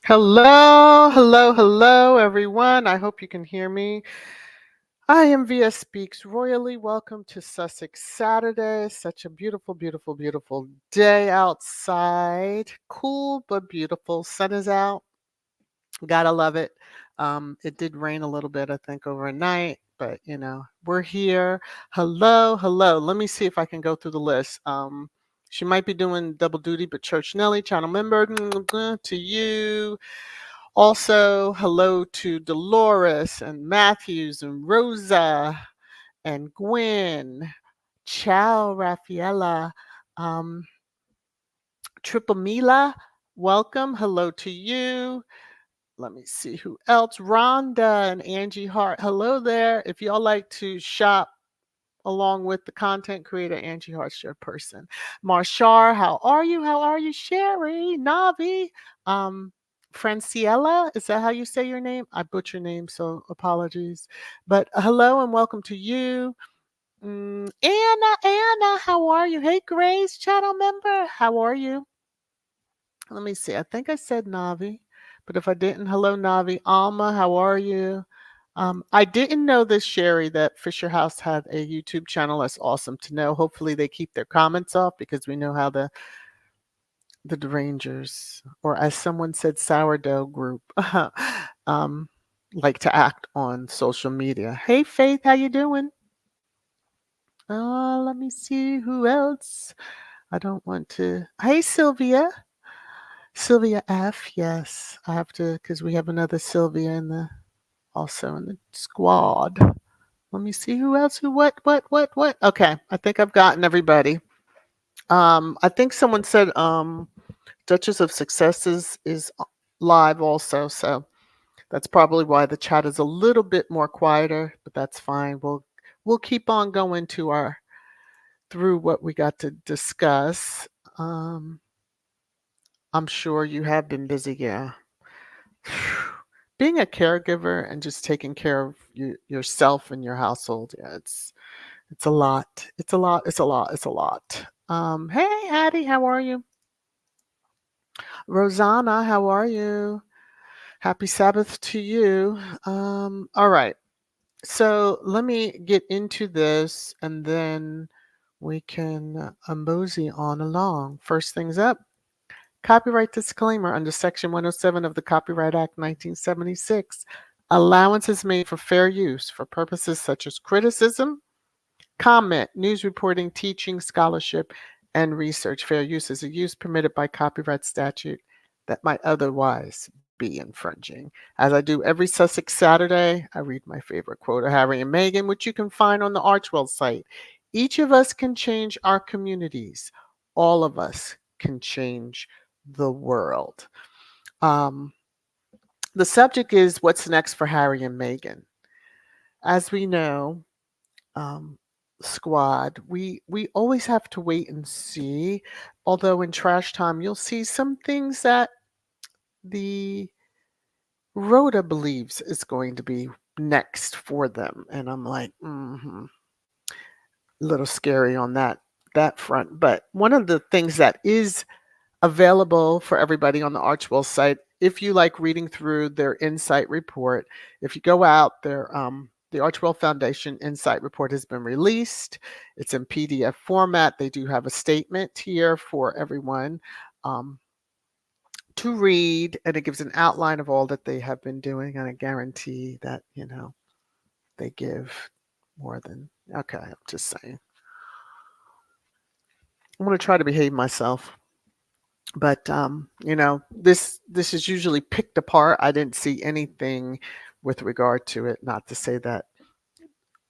Hello, everyone. I hope you can hear me. I am VS Speaks Royally. Welcome to Sussex Saturday. Such a beautiful day outside. Cool but beautiful. Sun is out. Gotta love it. It did rain a little bit, I think, overnight, but we're here. Hello. Let me see if I can go through the list. She might be doing double duty, but Church Nelly, channel member, to you. Also, hello to Dolores and Matthews and Rosa and Gwen. Ciao, Raffaella. Um, Triple Mila, welcome. Hello to you. Let me see who else. Rhonda and Angie Hart. Hello there. If y'all like to shop along with the content creator, Angie Hart's your person. Marshar, how are you? How are you? Sherry, Navi, Franciella, is that how you say your name? I butcher names, so apologies. But hello and welcome to you. Anna, how are you? Hey, Grace, channel member, how are you? Let me see. I think I said Navi, but if I didn't, hello, Navi. Alma, how are you? I didn't know this, Sherry, that Fisher House had a YouTube channel. That's awesome to know. Hopefully they keep their comments off because we know how the derangers, or as someone said, sourdough group, like to act on social media. Hey, Faith, how you doing? Let me see who else. I don't want to. Hey, Sylvia. Sylvia F. Yes, I have to because we have another Sylvia also in the squad. Let me see who else. Who? What? Okay, I think I've gotten everybody. I think someone said Duchess of Success is live also, so that's probably why the chat is a little bit more quieter, but that's fine. We'll keep on going through what we got to discuss. I'm sure you have been busy, yeah. Being a caregiver and just taking care of yourself and your household, yeah, it's a lot. It's a lot. Hey, Addie, how are you? Rosanna, how are you? Happy Sabbath to you. All right. So let me get into this and then we can mosey on along. First things up, copyright disclaimer under Section 107 of the Copyright Act 1976. Allowance is made for fair use for purposes such as criticism, comment, news reporting, teaching, scholarship, and research. Fair use is a use permitted by copyright statute that might otherwise be infringing. As I do every Sussex Saturday, I read my favorite quote of Harry and Meghan, which you can find on the Archewell site. Each of us can change our communities. All of us can change the world. Um, the subject is what's next for Harry and Meghan. As we know, um, squad, we always have to wait and see. Although in Trash Time, you'll see some things that the Rhoda believes is going to be next for them, and I'm like, a little scary on that front. But one of the things that is available for everybody on the Archewell site, if you like reading through their Insight report, if you go out there, the Archewell Foundation Insight report has been released. It's in PDF format. They do have a statement here for everyone to read, and it gives an outline of all that they have been doing, and I guarantee that, they give more than, okay, I'm just saying. I'm going to try to behave myself. But this is usually picked apart. I didn't see anything with regard to it. Not to say that,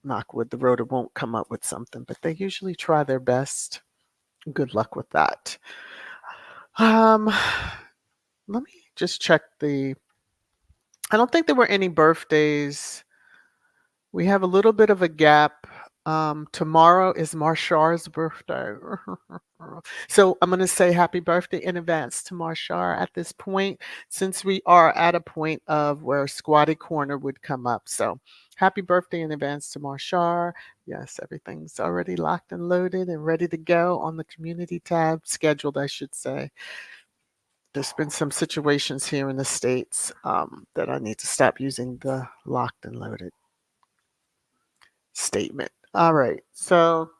knockwood, the Rhoda won't come up with something, but they usually try their best. Good luck with that. Let me just check I don't think there were any birthdays. We have a little bit of a gap. Tomorrow is Marshar's birthday. So I'm going to say happy birthday in advance to Marshar at this point, since we are at a point of where Squatty Corner would come up. So happy birthday in advance to Marshar. Yes, everything's already locked and loaded and ready to go on the community tab, scheduled, I should say. There's been some situations here in the States that I need to stop using the locked and loaded statement. All right. So,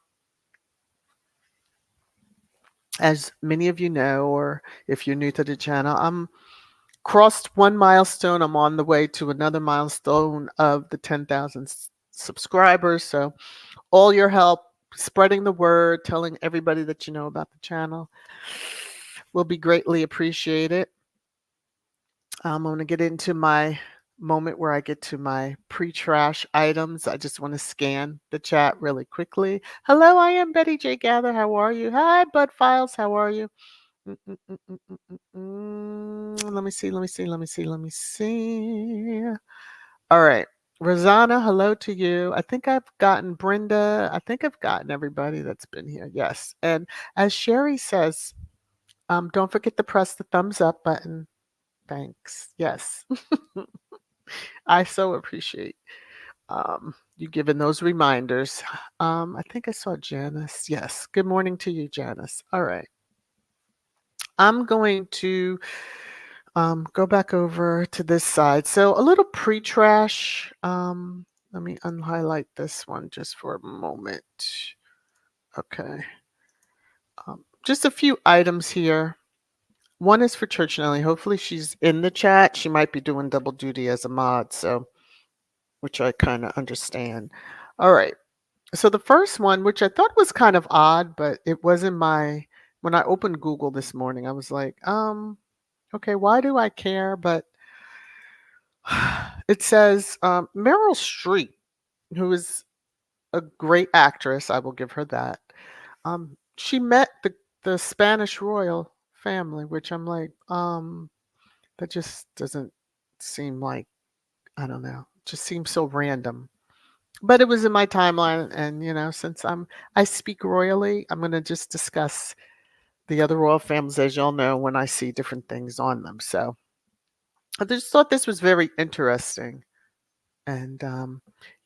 as many of you know, or if you're new to the channel, I'm crossed one milestone. I'm on the way to another milestone of the 10,000 subscribers. So, all your help spreading the word, telling everybody that you know about the channel will be greatly appreciated. I'm going to get into my moment where I get to my pre-trash items. I just want to scan the chat really quickly. Hello, I am Betty J. Gather. How are you? Hi, Bud Files. How are you? Let me see. Let me see. All right. Rosanna, hello to you. I think I've gotten Brenda. I think I've gotten everybody that's been here. Yes. And as Sherry says, don't forget to press the thumbs up button. Thanks. Yes. I so appreciate you giving those reminders. I think I saw Janice. Yes. Good morning to you, Janice. All right. I'm going to go back over to this side. So a little pre-trash. Let me unhighlight this one just for a moment. Okay. Just a few items here. One is for Church Nelly. Hopefully she's in the chat. She might be doing double duty as a mod, so which I kind of understand. All right. So the first one, which I thought was kind of odd, but it was in when I opened Google this morning, I was like, okay, why do I care? But it says Meryl Streep, who is a great actress, I will give her that. She met the Spanish royal family, which I'm like, that just doesn't seem like, I don't know, just seems so random. But it was in my timeline, and since I speak royally, I'm going to just discuss the other royal families, as y'all know, when I see different things on them. So I just thought this was very interesting. And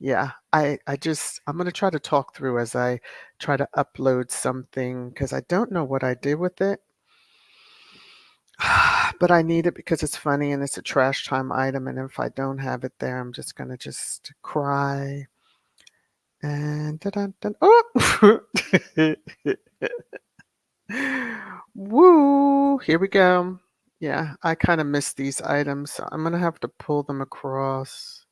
yeah, I'm going to try to talk through as I try to upload something, because I don't know what I did with it. But I need it because it's funny and it's a trash time item. And if I don't have it there, I'm just going to just cry. And oh, woo! Here we go. Yeah, I kind of missed these items, so I'm gonna have to pull them across.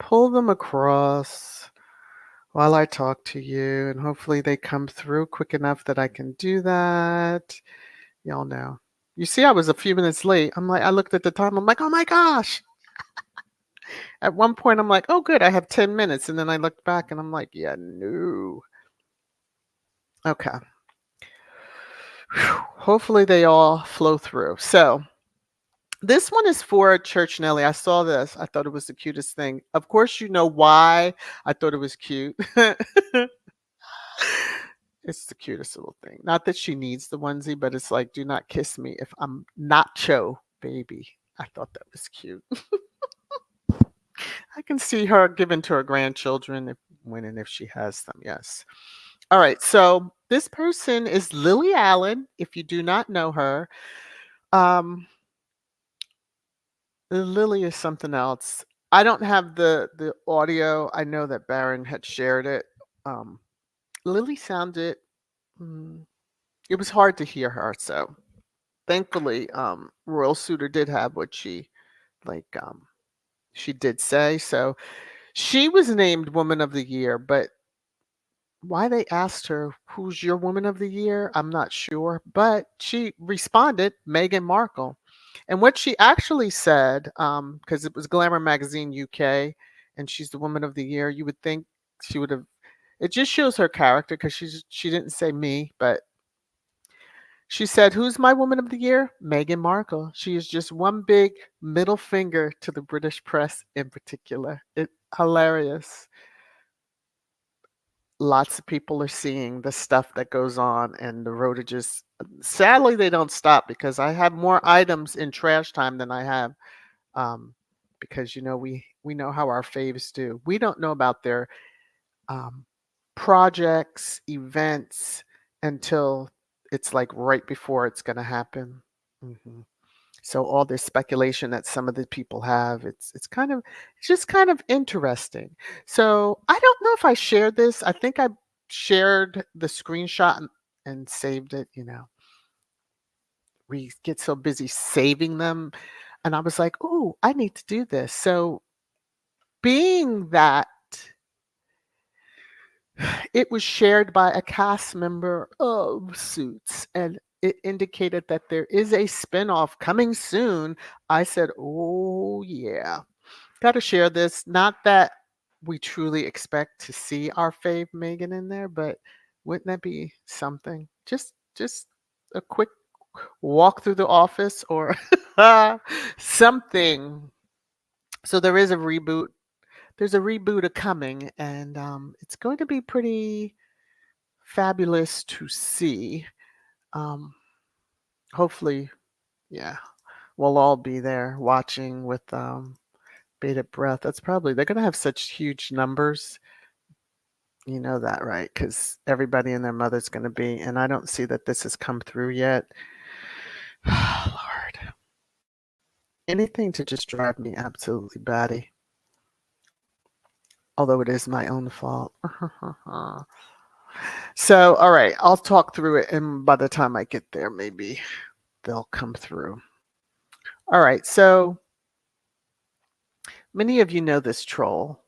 pull them across while I talk to you, and hopefully they come through quick enough that I can do that. Y'all know. You see, I was a few minutes late. I looked at the time. I'm like, oh my gosh. At one point, I'm like, oh, good. I have 10 minutes. And then I looked back and I'm like, yeah, no. Okay. Whew. Hopefully they all flow through. So this one is for Church Nelly. I saw this. I thought it was the cutest thing. Of course, you know why I thought it was cute. It's the cutest little thing. Not that she needs the onesie, but it's like, do not kiss me if I'm nacho, baby. I thought that was cute. I can see her giving to her grandchildren when and if she has them. Yes. All right. So this person is Lily Allen. If you do not know her, um, Lily is something else. I don't have the audio. I know that Baron had shared it. Um, Lily sounded. mm, it was hard to hear her. So thankfully, Royal Suitor did have what like. She did say so. She was named Woman of the Year, but why they asked her, "Who's your Woman of the Year?" I'm not sure, but she responded, Meghan Markle. And what she actually said, because it was Glamour Magazine UK, and she's the Woman of the Year, you would think she would have. It just shows her character because she didn't say me, but she said, "Who's my Woman of the Year?" Meghan Markle. She is just one big middle finger to the British press in particular. It hilarious. Lots of people are seeing the stuff that goes on, and the roadages. Sadly, they don't stop because I have more items in trash time than I have. Um, because we know how our faves do. We don't know about their um, projects, events until it's like right before it's going to happen. hmm So all this speculation that some of the people have, it's just kind of interesting. So I don't know if I shared this. I think I shared the screenshot and saved it. We get so busy saving them, and I was like, "Oh, I need to do this." So being that it was shared by a cast member of Suits, and it indicated that there is a spinoff coming soon. I said, "Oh yeah, gotta share this." Not that we truly expect to see our fave Megan in there, but wouldn't that be something? Just a quick walk through the office or something. So there is a reboot. There's a reboot a coming, and it's going to be pretty fabulous to see. Um, hopefully, yeah, we'll all be there watching with bated breath. That's probably they're going to have such huge numbers. You know that, right? Because everybody and their mother's going to be, and I don't see that this has come through yet. Lord, anything to just drive me absolutely batty. Although it is my own fault. So, all right, I'll talk through it, and by the time I get there, maybe they'll come through. All right, so many of you know this troll.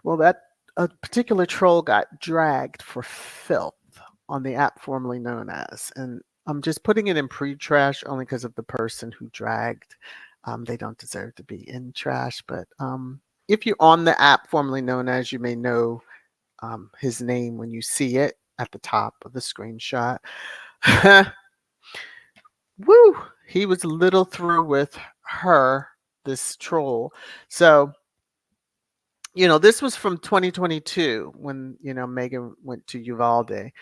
Well, that a particular troll got dragged for filth on the app formerly known as, and I'm just putting it in pre-trash only because of the person who dragged. They don't deserve to be in trash, but if you're on the app formerly known as, you may know his name when you see it at the top of the screenshot. Woo! He was a little through with her, this troll. So, this was from 2022 when, Megan went to Uvalde,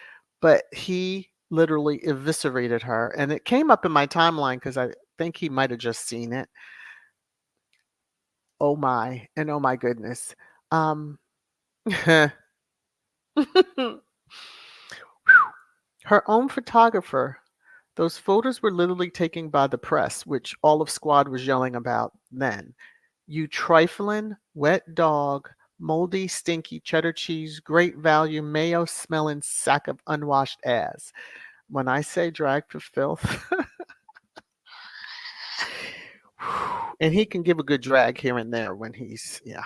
but he literally eviscerated her. And it came up in my timeline because I think he might have just seen it. Oh my, and oh my goodness. Um, her own photographer. Those photos were literally taken by the press, which all of Squad was yelling about then. You trifling, wet dog, moldy, stinky cheddar cheese, great value, mayo smelling sack of unwashed ass. When I say drag for filth, And he can give a good drag here and there when he's, yeah.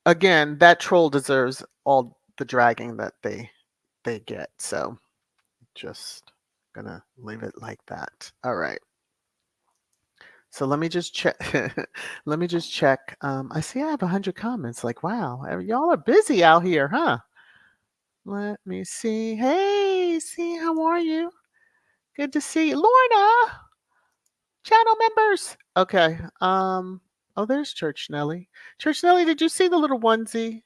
Again, that troll deserves all the dragging that they get. So just gonna leave it like that. All right. So let me just check. Let me just check. I see I have 100 comments. Like, wow, y'all are busy out here, huh? Let me see. Hey, see, how are you? Good to see you, Lorna. Channel members. Okay. Oh, there's Church Nelly. Church Nelly, did you see the little onesie?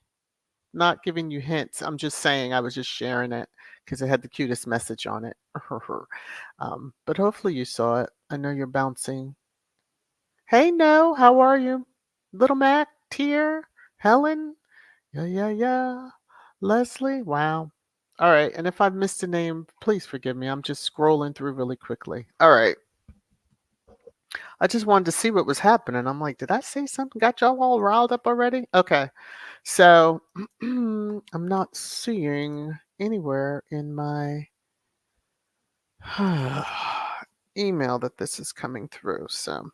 Not giving you hints. I'm just saying. I was just sharing it because it had the cutest message on it. But hopefully you saw it. I know you're bouncing. Hey, no, how are you? Little Mac, Tier, Helen, yeah. Leslie, wow. All right, and if I've missed a name, please forgive me. I'm just scrolling through really quickly. All right. I just wanted to see what was happening. I'm like, did I say something? Got y'all all riled up already? Okay. So I'm not seeing anywhere in my email that this is coming through. So,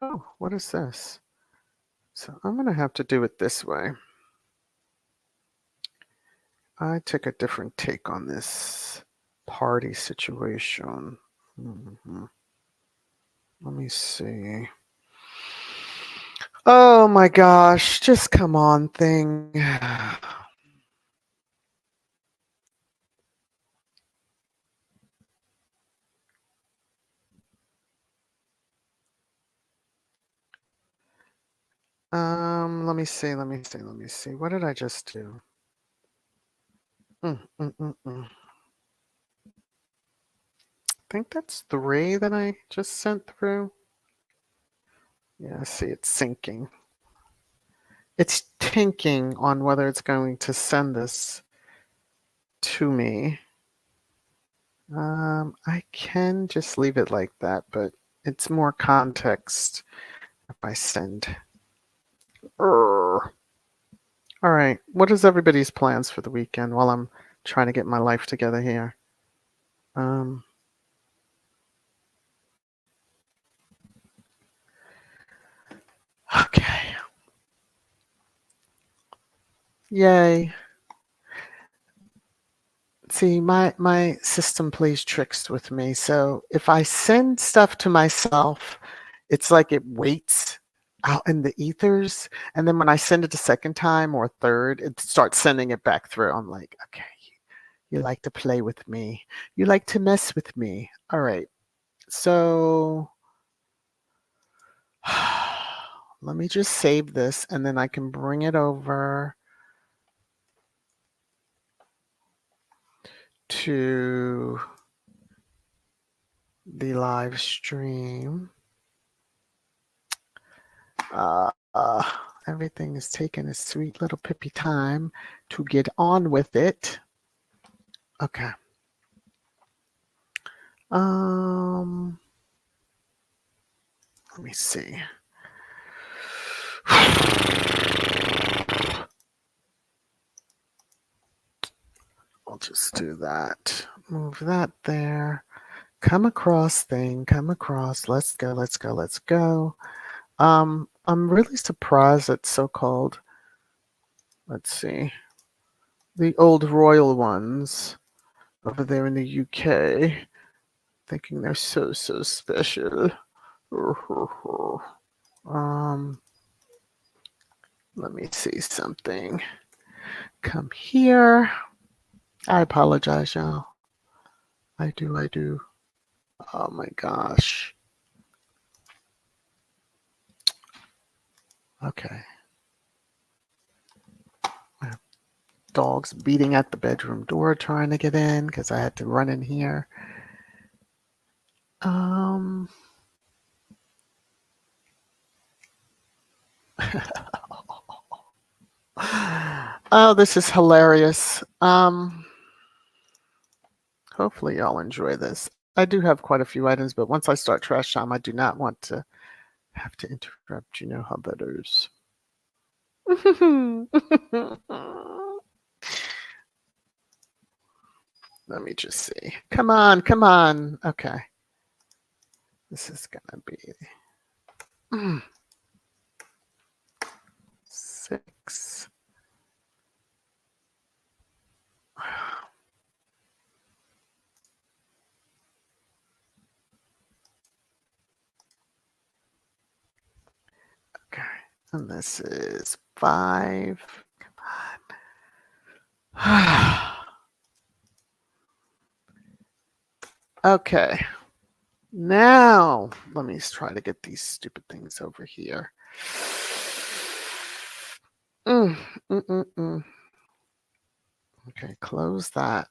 oh, what is this? So I'm going to have to do it this way. I took a different take on this party situation. Let me see. Oh my gosh, just come on, thing. Let me see. What did I just do? I think that's 3 that I just sent through. Yeah, I see it's syncing. It's tinking on whether it's going to send this to me. I can just leave it like that, but it's more context if I send. All right. What is everybody's plans for the weekend while I'm trying to get my life together here? Okay. Yay. See, my system plays tricks with me. So if I send stuff to myself, it's like it waits out in the ethers, and then when I send it a second time or third, it starts sending it back through. I'm like, okay, you like to play with me. You like to mess with me. All right. So let me just save this, and then I can bring it over to the live stream. Everything is taking a sweet little pippy time to get on with it. Okay. Let me see. I'll just do that. Move that there. Come across thing. Come across. Let's go. I'm really surprised at so-called, let's see, the old royal ones over there in the UK, thinking they're so special. Let me see something. Come here. I apologize, y'all. I do. Oh my gosh. Okay. Dogs beating at the bedroom door trying to get in because I had to run in here. Oh, this is hilarious. Hopefully y'all enjoy this. I do have quite a few items, but once I start trash time, I do not want to have to interrupt. You know how that is. Let me just see. Come on, come on. Okay. This is going to be 6. Okay. And this is 5. Come on. Okay. Now, let me try to get these stupid things over here. Okay, close that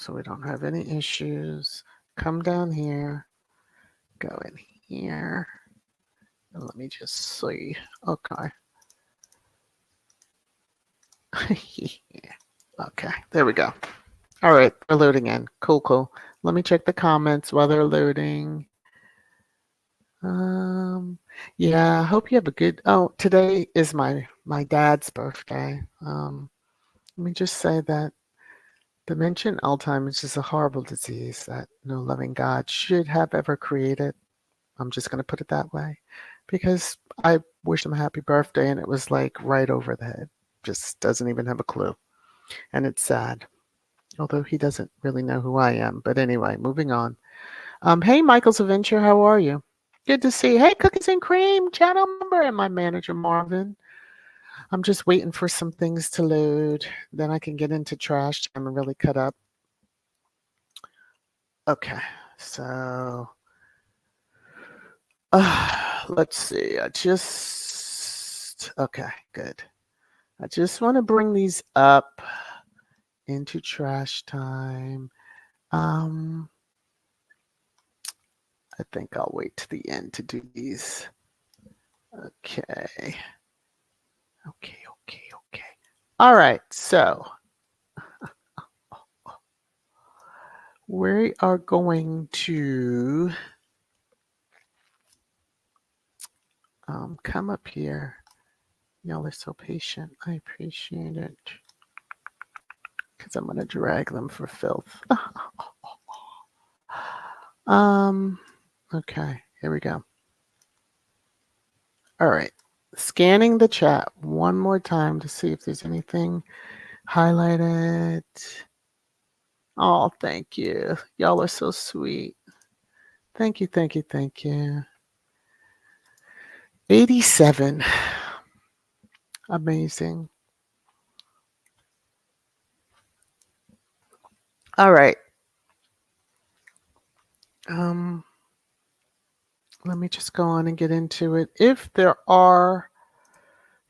so we don't have any issues. Come down here, go in here, and let me just see. Okay. Okay, there we go. All right, they're loading in. Cool, cool. Let me check the comments while they're loading. Yeah, I hope you have a good. Oh, today is my dad's birthday. Let me just say that dementia and Alzheimer's is a horrible disease that no loving God should have ever created. I'm just going to put it that way, because I wished him a happy birthday and it was like right over the head. Just doesn't even have a clue, and it's sad. Although he doesn't really know who I am. But anyway, moving on. Hey, Michael's Adventure, how are you? Good to see you. Hey, Cookies and Cream, channel member, and my manager, Marvin. I'm just waiting for some things to load. Then I can get into trash time and really cut up. Okay, so let's see. Okay, good. I just want to bring these up into trash time. I think I'll wait to the end to do these. Okay. All right, so we are going to come up here. Y'all are so patient. I appreciate it. Because I'm going to drag them for filth. Okay, here we go. All right. Scanning the chat one more time to see if there's anything highlighted. Oh, thank you. Y'all are so sweet. Thank you, thank you, thank you. 87. Amazing. All right. Let me just go on and get into it. If there are,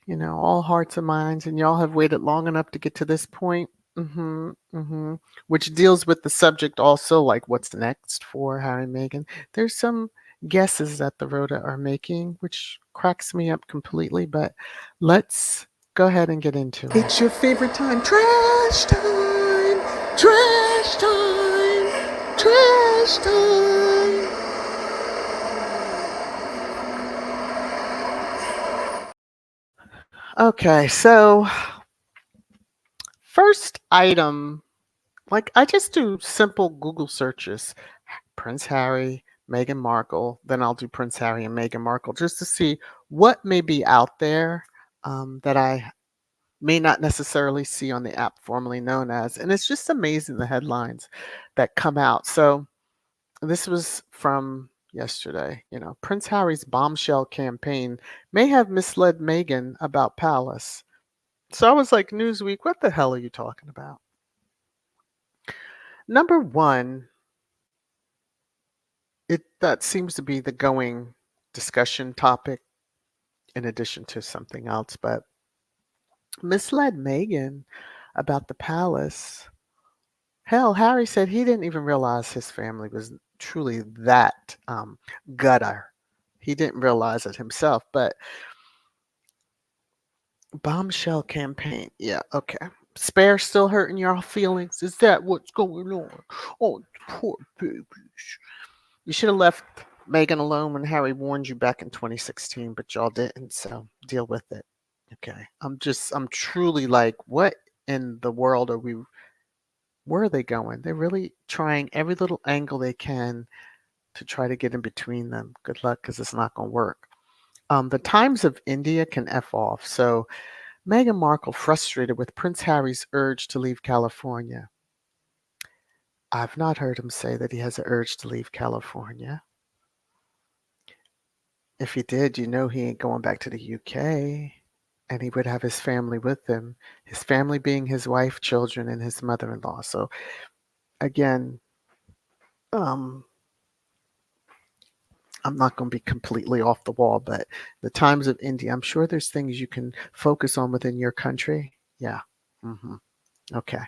all hearts and minds, and y'all have waited long enough to get to this point, which deals with the subject also, like what's next for Harry and Meghan. There's some guesses that the Rhoda are making, which cracks me up completely, but let's go ahead and get into it. It's your favorite time. Trash time! Trash time! Trash time! Okay, so first item, like I just do simple Google searches. Prince Harry, Meghan Markle, then I'll do Prince Harry and Meghan Markle just to see what may be out there that I may not necessarily see on the app formerly known as. And it's just amazing the headlines that come out. So this was from yesterday. Prince Harry's bombshell campaign may have misled Meghan about Palace. So I was like, Newsweek, what the hell are you talking about? Number one, that seems to be the going discussion topic in addition to something else, but misled Meghan about the palace. Hell, Harry said he didn't even realize his family was truly that gutter. He didn't realize it himself, but bombshell campaign. Yeah, okay. Spare still hurting your feelings? Is that what's going on? Oh, poor babies. You should have left Meghan alone when Harry warned you back in 2016, but y'all didn't, so deal with it. Okay. I'm truly like, what in the world are we Where are they going? They're really trying every little angle they can to try to get in between them. Good luck, because it's not going to work. The Times of India can F off. So Meghan Markle frustrated with Prince Harry's urge to leave California. I've not heard him say that he has an urge to leave California. If he did, he ain't going back to the UK. And he would have his family with him, his family being his wife, children, and his mother-in-law. So again, um, I'm not going to be completely off the wall, but the Times of India, I'm sure there's things you can focus on within your country. Yeah. Okay.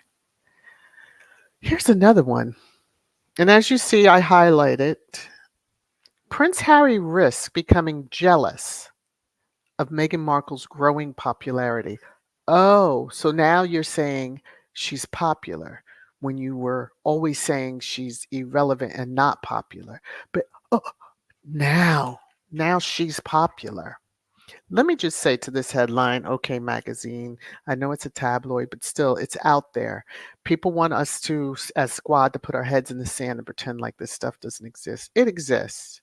Here's another one. And as you see, I highlight it. Prince Harry risks becoming jealous of Meghan Markle's growing popularity. Oh, so now you're saying she's popular when you were always saying she's irrelevant and not popular. But oh, now she's popular. Let me just say to this headline, okay, magazine, I know it's a tabloid, but still, it's out there. People want us to, as squad, to put our heads in the sand and pretend like this stuff doesn't exist. It exists,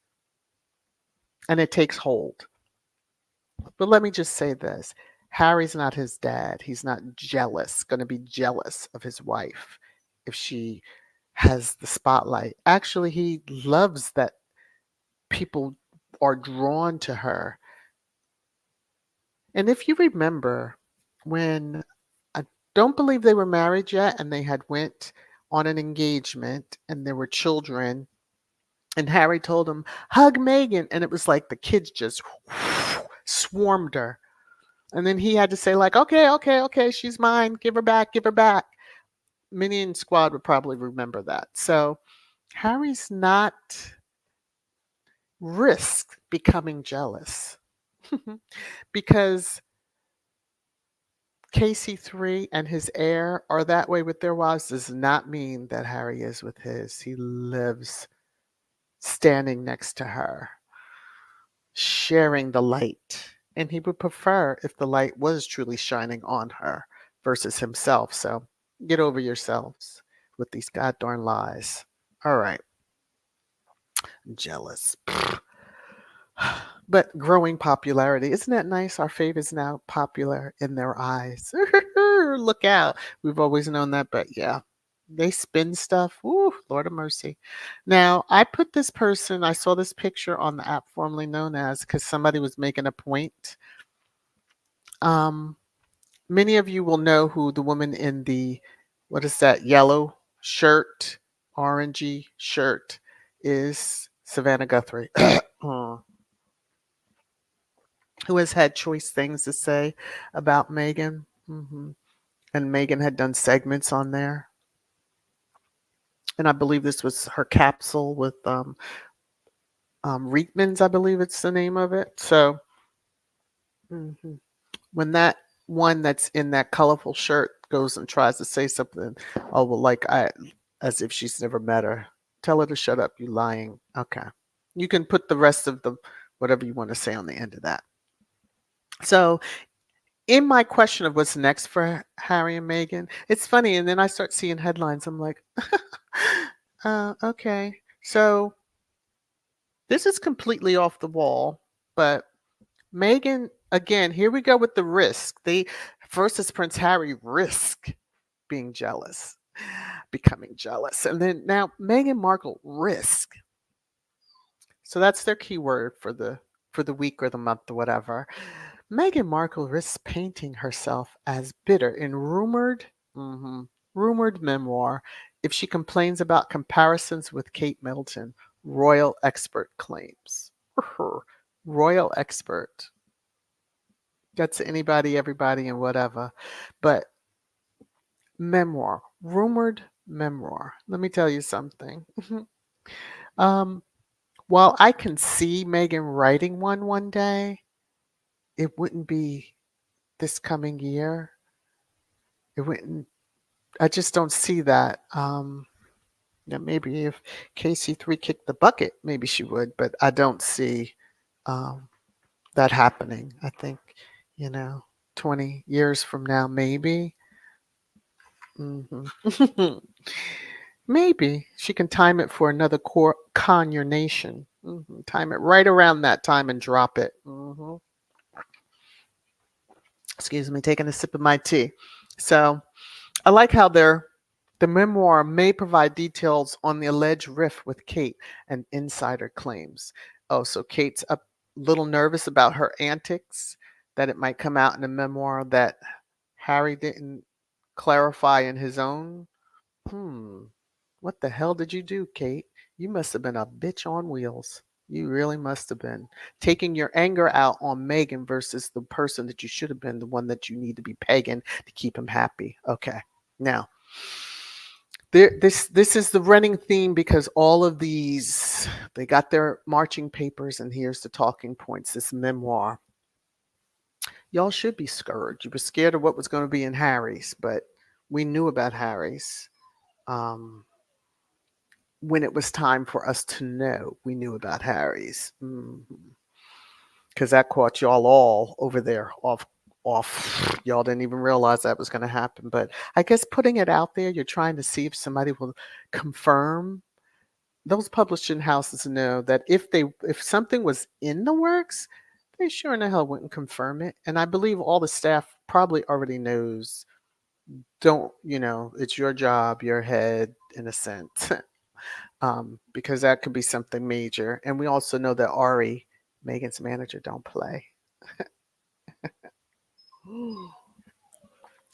and it takes hold. But let me just say this. Harry's not his dad. He's not going to be jealous of his wife if she has the spotlight. Actually, he loves that people are drawn to her. And if you remember, when I don't believe they were married yet and they had went on an engagement and there were children, and Harry told him, hug Meghan, and it was like the kids just swarmed her. And then he had to say, like, okay, she's mine, give her back. Minion Squad would probably remember that. So Harry's not risk becoming jealous because KC3 and his heir are that way with their wives does not mean that Harry is with his. He lives standing next to her, sharing the light. And he would prefer if the light was truly shining on her versus himself. So get over yourselves with these goddamn lies. All right. Jealous. But growing popularity. Isn't that nice? Our fave is now popular in their eyes. Look out. We've always known that, but yeah. They spin stuff. Ooh, Lord of mercy. Now, I saw this picture on the app formerly known as, because somebody was making a point. Many of you will know who the woman in the, what is that, yellow shirt, orangey shirt is. Savannah Guthrie. Who has had choice things to say about Meghan. And Meghan had done segments on there. And I believe this was her capsule with Reitman's, I believe it's the name of it. So when that one that's in that colorful shirt goes and tries to say something, oh, well, as if she's never met her. Tell her to shut up, you lying. Okay. You can put the rest of the whatever you want to say on the end of that. So in my question of what's next for Harry and Meghan, it's funny. And then I start seeing headlines. I'm like, okay. So this is completely off the wall, but Meghan, again, here we go with the risk. First is Prince Harry risk being jealous, becoming jealous. And then now Meghan Markle risk. So that's their keyword for the week or the month or whatever. Meghan Markle risks painting herself as bitter in rumored memoir if she complains about comparisons with Kate Middleton, royal expert claims. Royal expert. That's anybody, everybody, and whatever. But memoir, rumored memoir. Let me tell you something. While I can see Meghan writing one day, it wouldn't be this coming year. It wouldn't. I just don't see that. Maybe if KC3 kicked the bucket, maybe she would, but I don't see that happening. I think, 20 years from now, maybe. Maybe she can time it for another conurnation. Time it right around that time and drop it. Excuse me, taking a sip of my tea. So I like how the memoir may provide details on the alleged rift with Kate and insider claims. Oh, so Kate's a little nervous about her antics, that it might come out in the memoir that Harry didn't clarify in his own. Hmm. What the hell did you do, Kate? You must have been a bitch on wheels. You really must have been. Taking your anger out on Meghan versus the person that you should have been, the one that you need to be pegging to keep him happy. Okay. Now, this is the running theme because all of these, they got their marching papers, and here's the talking points. This memoir. Y'all should be scared. You were scared of what was going to be in Harry's, but we knew about Harry's. Um, when it was time for us to know, we knew about Harry's. Because that caught y'all all over there off. Y'all didn't even realize that was going to happen. But I guess putting it out there, you're trying to see if somebody will confirm. Those publishing houses know that if something was in the works, they sure in the hell wouldn't confirm it. And I believe all the staff probably already knows. Don't, it's your job, your head, in a sense. Because that could be something major. And we also know that Ari, Meghan's manager, don't play.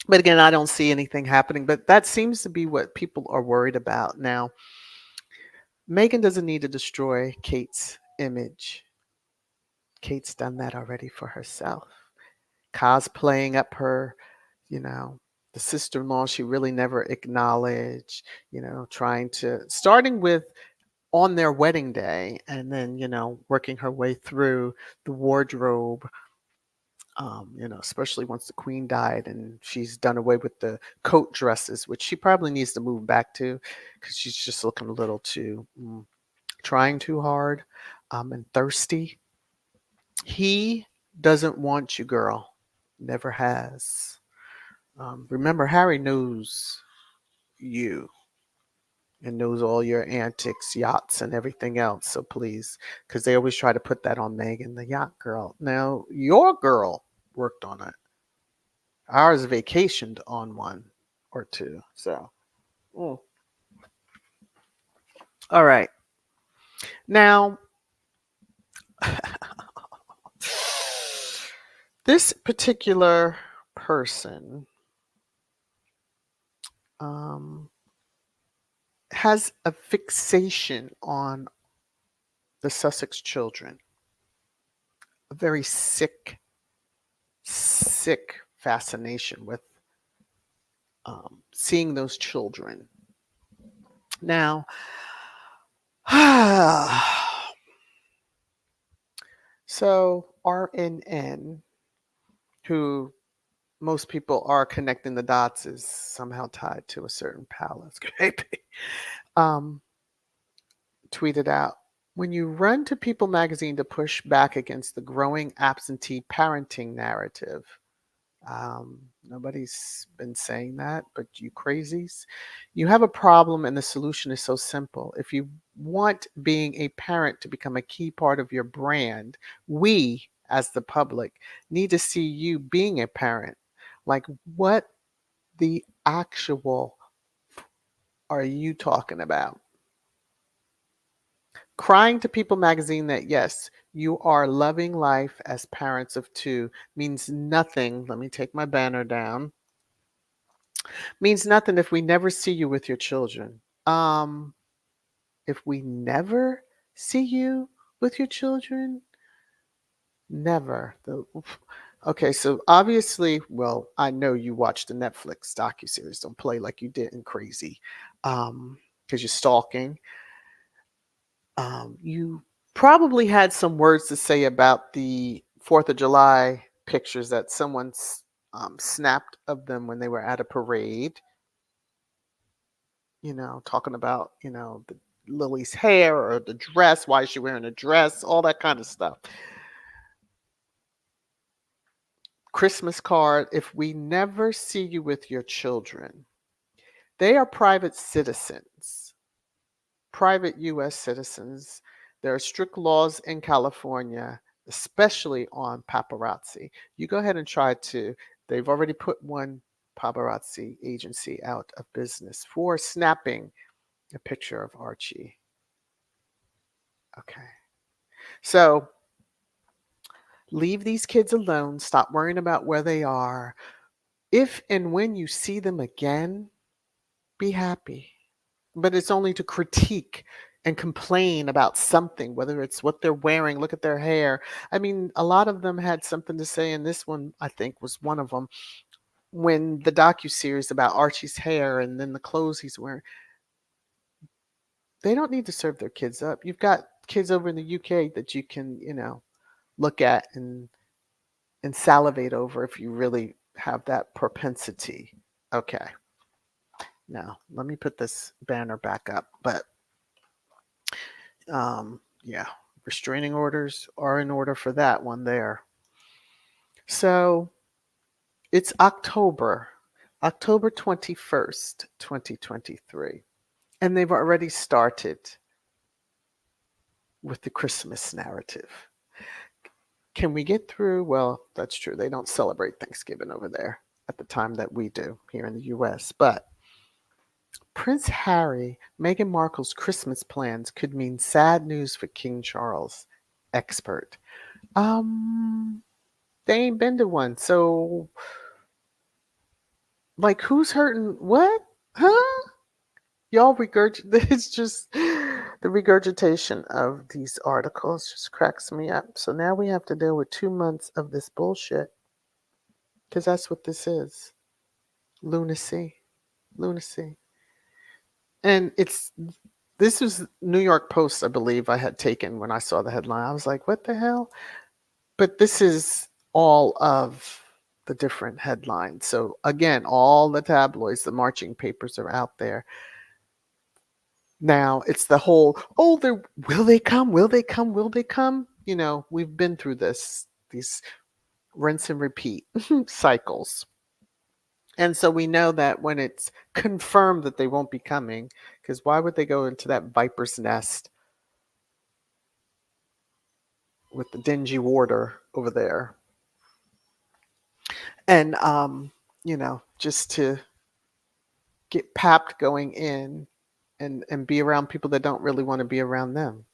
But again, I don't see anything happening. But that seems to be what people are worried about now. Meghan doesn't need to destroy Kate's image. Kate's done that already for herself. Cosplaying up her, the sister-in-law she really never acknowledged, starting with on their wedding day and then, working her way through the wardrobe, especially once the queen died and she's done away with the coat dresses, which she probably needs to move back to because she's just looking a little too, trying too hard and thirsty. He doesn't want you, girl. Never has. Remember, Harry knows you and knows all your antics, yachts, and everything else. So please, because they always try to put that on Meghan, the yacht girl. Now, your girl worked on it. Ours vacationed on one or two. So, all right. Now, this particular person has a fixation on the Sussex children. A very sick fascination with seeing those children. Now, so RNN, who most people are connecting the dots, is somehow tied to a certain palace, tweeted out, when you run to People magazine to push back against the growing absentee parenting narrative, nobody's been saying that, but you crazies, you have a problem and the solution is so simple. If you want being a parent to become a key part of your brand, we, as the public, need to see you being a parent. Like, what the actual are you talking about? Crying to People magazine that yes, you are loving life as parents of two means nothing. Let me take my banner down. Means nothing if we never see you with your children. If we never see you with your children, never. Okay, so obviously, well, I know you watched the Netflix docuseries. Don't play like you didn't, crazy, because you're stalking. You probably had some words to say about the 4th of July pictures that someone snapped of them when they were at a parade. Talking about, the Lily's hair or the dress. Why is she wearing a dress? All that kind of stuff. Christmas card. If we never see you with your children, They are private citizens, private U.S. citizens. There are strict laws in California, especially on paparazzi. You go ahead and try to. They've already put one paparazzi agency out of business for snapping a picture of Archie. Okay. So leave these kids alone. Stop worrying about where they are. If and when you see them again, be happy. But it's only to critique and complain about something, whether it's what they're wearing, look at their hair. I mean, a lot of them had something to say, and this one, I think, was one of them. When the docuseries about Archie's hair and then the clothes he's wearing, they don't need to serve their kids up. You've got kids over in the UK that you can, look at and salivate over if you really have that propensity. Okay. Now, let me put this banner back up. But yeah, restraining orders are in order for that one there. So it's October 21st, 2023. And they've already started with the Christmas narrative. Can we get through? Well, that's true. They don't celebrate Thanksgiving over there at the time that we do here in the US. But Prince Harry, Meghan Markle's Christmas plans could mean sad news for King Charles, expert. They ain't been to one. So, like, who's hurting what? Huh? Y'all it's just the regurgitation of these articles just cracks me up. So now we have to deal with 2 months of this bullshit. Because that's what this is. Lunacy. Lunacy. And this was New York Post, I believe, I had taken when I saw the headline. I was like, what the hell? But this is all of the different headlines. So again, all the tabloids, the marching papers are out there. Now it's the whole, will they come? Will they come? Will they come? We've been through these rinse and repeat cycles. And so we know that when it's confirmed that they won't be coming, because why would they go into that viper's nest with the dingy warder over there? And, just to get papped going in and be around people that don't really want to be around them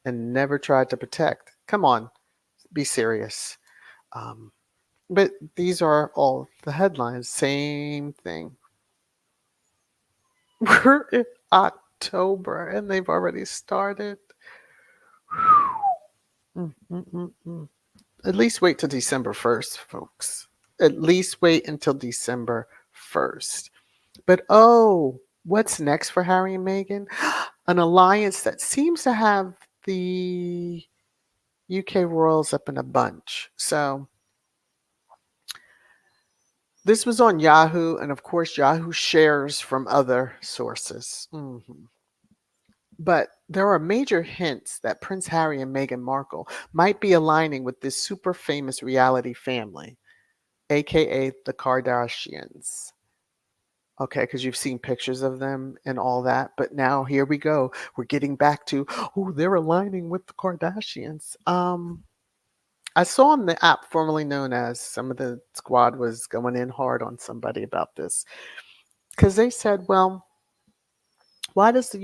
and never tried to protect. Come on, be serious. But these are all the headlines. Same thing. We're in October and they've already started. At least wait till December 1st, folks. At least wait until December 1st. But what's next for Harry and Meghan? An alliance that seems to have the UK royals up in a bunch. So this was on Yahoo, and of course, Yahoo shares from other sources. But there are major hints that Prince Harry and Meghan Markle might be aligning with this super famous reality family, aka the Kardashians. Okay, because you've seen pictures of them and all that. But now here we go. We're getting back to, they're aligning with the Kardashians. I saw on the app formerly known as, some of the squad was going in hard on somebody about this. Because they said, well, why does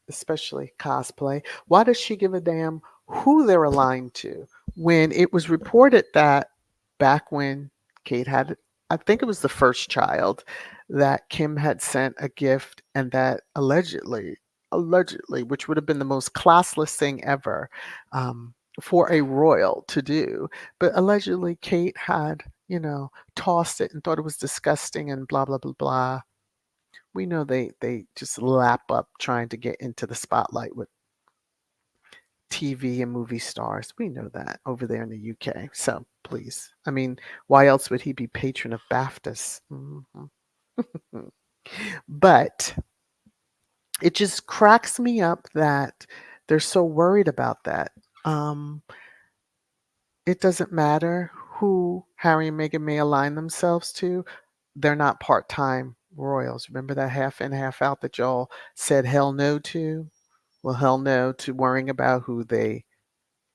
especially cosplay, why does she give a damn who they're aligned to? When it was reported that back when Kate had, I think it was the first child, that Kim had sent a gift and that allegedly, which would have been the most classless thing ever for a royal to do, but allegedly Kate had, tossed it and thought it was disgusting and blah, blah, blah, blah. We know they just lap up trying to get into the spotlight with TV and movie stars. We know that over there in the UK. So please, I mean, why else would he be patron of BAFTAs? But it just cracks me up that they're so worried about that. It doesn't matter who Harry and Meghan may align themselves to. They're not part-time royals. Remember that half in, half out that y'all said hell no to? Well, hell no to worrying about who they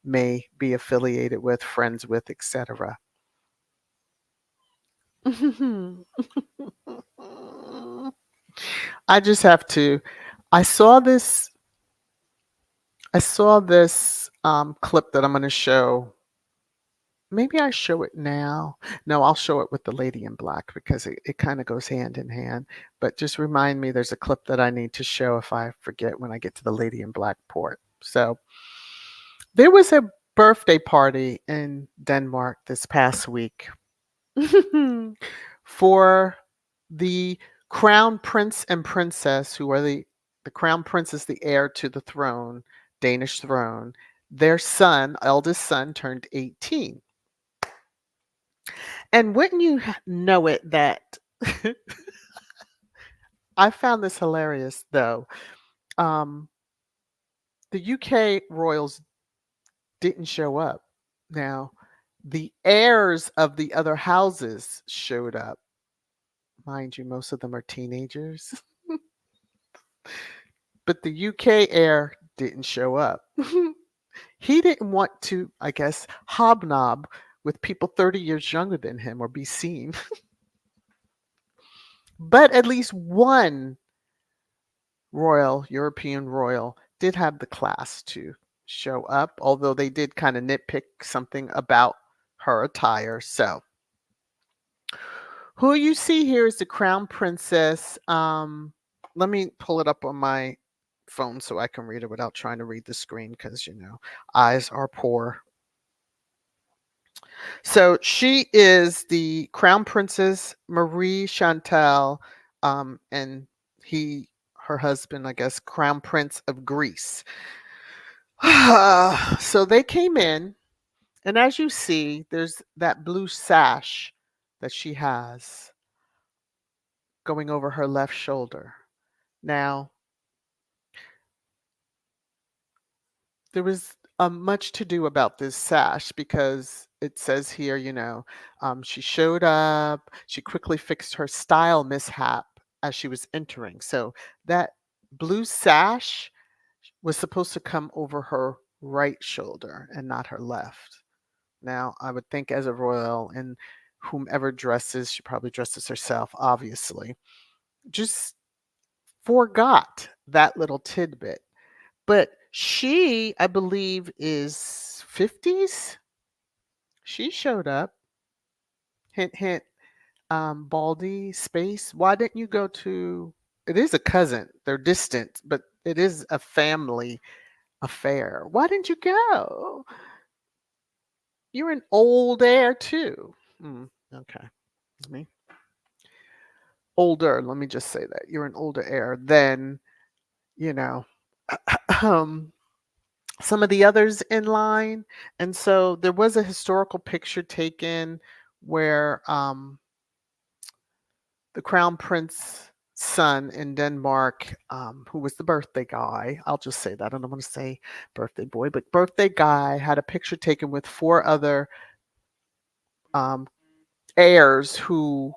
may be affiliated with, friends with, etc. I just have to. I saw this. I saw this clip that I'm going to show. Maybe I show it now. No, I'll show it with the lady in black because it kind of goes hand in hand. But just remind me there's a clip that I need to show if I forget when I get to the lady in black port. So there was a birthday party in Denmark this past week for the crown prince and princess, who are the crown prince is the heir to the throne, Danish throne. Their son, eldest son, turned 18. And wouldn't you know it that I found this hilarious though. Um, the UK royals didn't show up. Now, the heirs of the other houses showed up. Mind you, most of them are teenagers. But the UK heir didn't show up. He didn't want to, I guess, hobnob with people 30 years younger than him or be seen. But at least one European royal, did have the class to show up, although they did kind of nitpick something about her attire. So, who you see here is the crown princess. Let me pull it up on my phone so I can read it without trying to read the screen because, eyes are poor. So she is the crown princess Marie Chantal, and her husband, I guess, crown prince of Greece. So they came in, and as you see, there's that blue sash that she has going over her left shoulder. Now, there was much to do about this sash because it says here, she showed up, she quickly fixed her style mishap as she was entering. So that blue sash was supposed to come over her right shoulder and not her left. Now, I would think as a royal and whomever dresses, she probably dresses herself, obviously, just forgot that little tidbit. But she, I believe, is 50s. She showed up. Hint, hint. Baldy, Space. Why didn't you go to? It is a cousin. They're distant, but it is a family affair. Why didn't you go? You're an old heir too. Okay. Me. Older. Let me just say that you're an older heir than you know. um, some of the others in line. And so there was a historical picture taken where the crown prince son in Denmark, who was the birthday guy, I'll just say that. I don't want to say birthday boy, but birthday guy had a picture taken with four other um, heirs who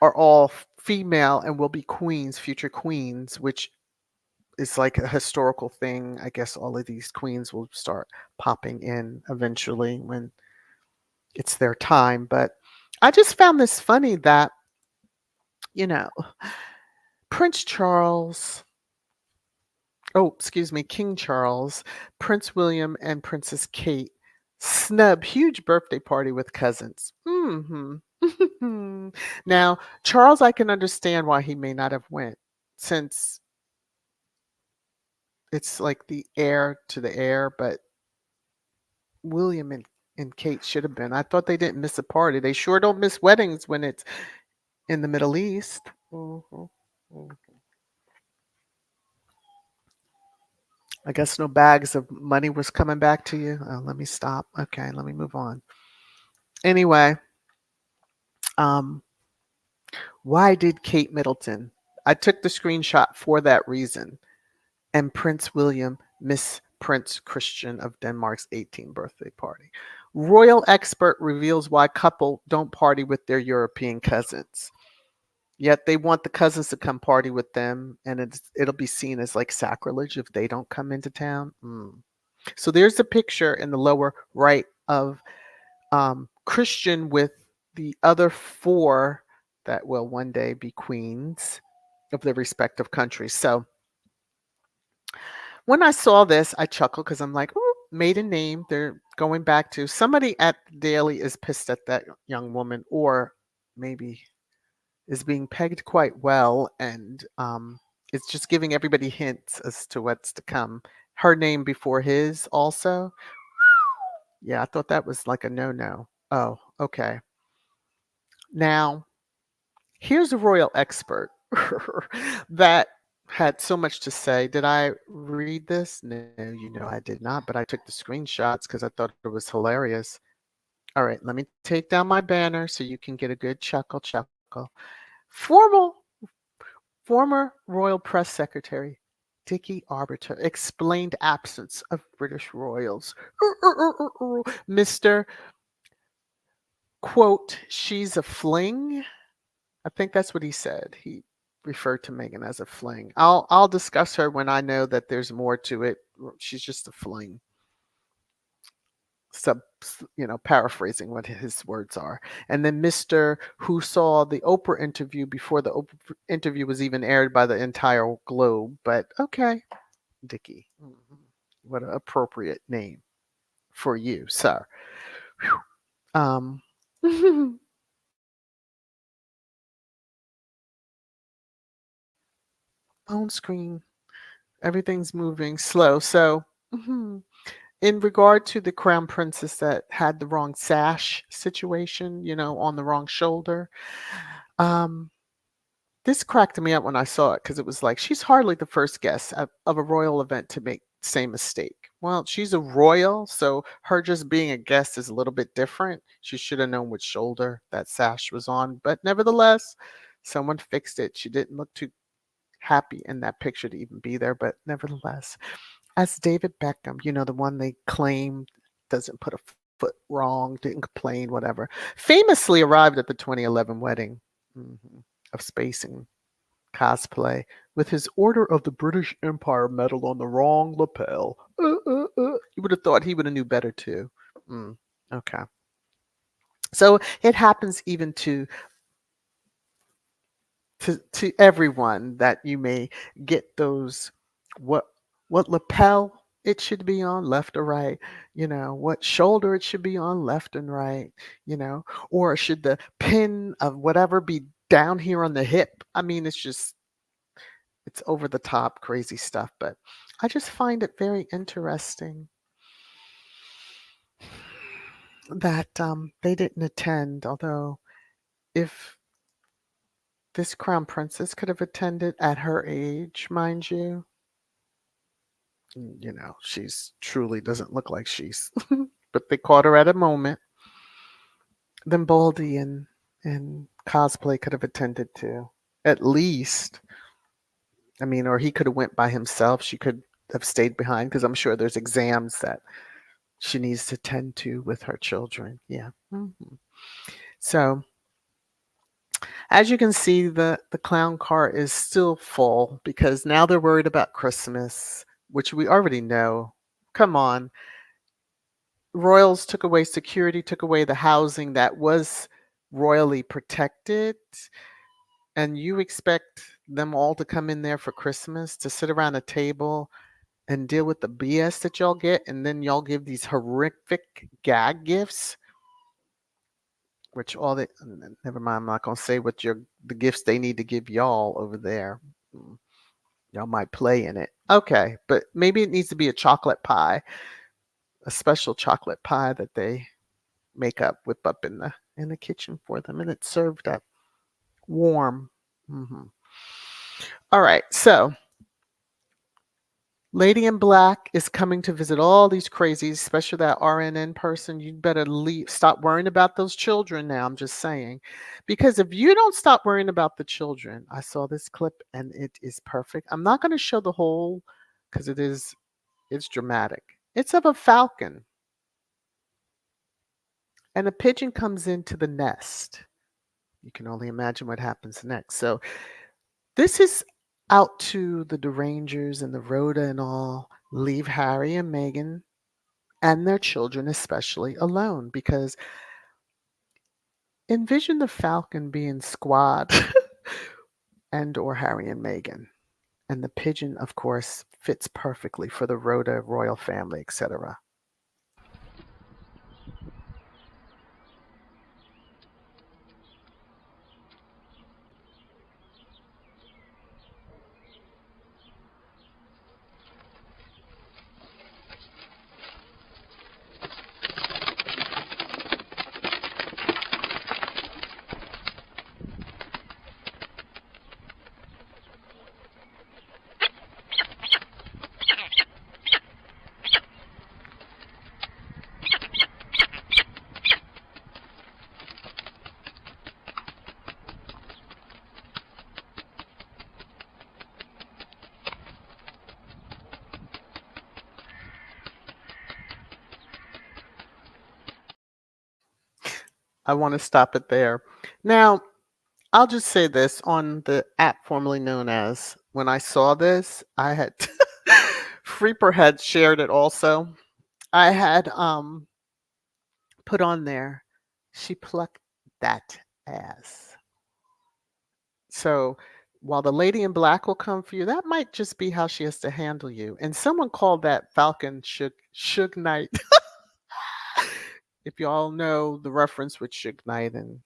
are all female and will be queens, future queens, which is like a historical thing. I guess all of these queens will start popping in eventually when it's their time. But I just found this funny that, you know, Prince Charles, excuse me, King Charles, Prince William, and Princess Kate snub huge birthday party with cousins. Now, Charles, I can understand why he may not have went, since it's like the heir to the heir, but William and Kate should have been. I thought they didn't miss a party. They sure don't miss weddings when it's in the Middle East. Mhm. Mhm. I guess no bags of money was coming back to you. Oh, let me stop. Okay, let me move on. Anyway, um, why did Kate Middleton? I took the screenshot for that reason. And Prince William miss Prince Christian of Denmark's 18th birthday party. Royal expert reveals why couple don't party with their European cousins. Yet they want the cousins to come party with them, and it'll be seen as like sacrilege if they don't come into town. So there's a picture in the lower right of Christian with the other four that will one day be queens of their respective countries. So when I saw this, I chuckled because I'm like, "Ooh, maiden name." They're going back to somebody at the Daily is pissed at that young woman, or maybe is being pegged quite well, and it's just giving everybody hints as to what's to come. Her name before his, also. Yeah, I thought that was like a no-no. Oh, okay. Now, here's a royal expert that had so much to say. Did I read this? No, I did not, but I took the screenshots because I thought it was hilarious. All right, let me take down my banner so you can get a good chuckle. Formal Former Royal Press Secretary Dickie Arbiter explained absence of British royals. Mr. Quote, she's a fling. I think that's what he said. He referred to Meghan as a fling. I'll discuss her when I know that there's more to it. She's just a fling. Paraphrasing what his words are. And then Mr. who saw the Oprah interview before the Oprah interview was even aired by the entire globe. But okay, Dickie. What an appropriate name for you, sir. Whew. On screen, everything's moving slow. So, in regard to the crown princess that had the wrong sash situation, on the wrong shoulder, um, this cracked me up when I saw it because it was like she's hardly the first guest of a royal event to make the same mistake. Well, she's a royal, so her just being a guest is a little bit different. She should have known which shoulder that sash was on, but nevertheless, someone fixed it. She didn't look too happy in that picture to even be there, but nevertheless, as David Beckham, the one they claim doesn't put a foot wrong, didn't complain, whatever, famously arrived at the 2011 wedding of spacing cosplay with his Order of the British Empire medal on the wrong lapel. You would have thought he would have knew better too. Okay. So it happens even to everyone that you may get those what what lapel it should be on, left or right, what shoulder it should be on, left and right, or should the pin of whatever be down here on the hip. I mean, it's over the top crazy stuff, but I just find it very interesting that they didn't attend, although if this crown princess could have attended at her age, mind you. She's truly doesn't look like she's, but they caught her at a moment. Then Baldy and cosplay could have attended too, at least. I mean, or he could have went by himself. She could have stayed behind because I'm sure there's exams that she needs to tend to with her children. Yeah. So as you can see, the clown car is still full because now they're worried about Christmas, which we already know. Come on. Royals took away security, took away the housing that was royally protected, and you expect them all to come in there for Christmas to sit around a table and deal with the BS that y'all get, and then y'all give these horrific gag gifts, which all they never mind. I'm not gonna say what the gifts they need to give y'all over there. Y'all might play in it, okay, but maybe it needs to be a chocolate pie, a special chocolate pie that they whip up in the kitchen for them, and it's served up warm. All right, so Lady in Black is coming to visit all these crazies, especially that RNN person. You better stop worrying about those children now. I'm just saying, because if you don't stop worrying about the children, I saw this clip and it is perfect. I'm not going to show the whole because it's dramatic. It's of a falcon, and a pigeon comes into the nest. You can only imagine what happens next. So this is out to the derangers and the Rhoda and all. Leave Harry and Meghan and their children especially alone, because envision the Falcon being squad and or Harry and Meghan. And the pigeon, of course, fits perfectly for the Rhoda royal family, etc. I want to stop it there. Now, I'll just say this on the app formerly known as, when I saw this, I had Freeper had shared it also. I had put on there, she plucked that ass. So while the lady in black will come for you, that might just be how she has to handle you. And someone called that Falcon Suge Knight. If you all know the reference with Suge Knight and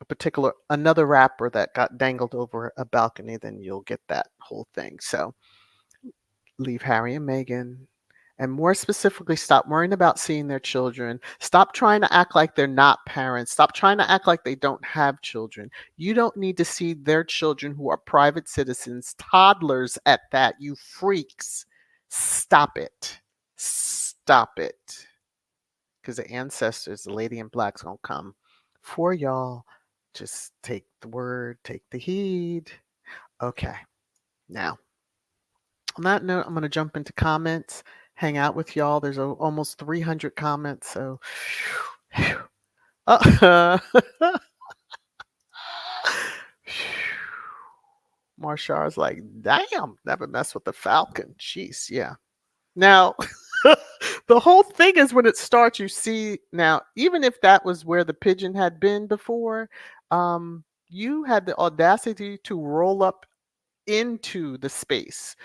a particular another rapper that got dangled over a balcony, then you'll get that whole thing. So leave Harry and Meghan. And more specifically, stop worrying about seeing their children. Stop trying to act like they're not parents. Stop trying to act like they don't have children. You don't need to see their children who are private citizens, toddlers at that, you freaks. Stop it. Stop it. Because the ancestors, the lady in black's going to come for y'all. Just take the word, take the heed. Okay. Now, on that note, I'm going to jump into comments, hang out with y'all. There's almost 300 comments, so uh, Marsha's like, damn, never mess with the Falcon. Jeez, yeah. Now, the whole thing is when it starts, you see, now, even if that was where the pigeon had been before, you had the audacity to roll up into the space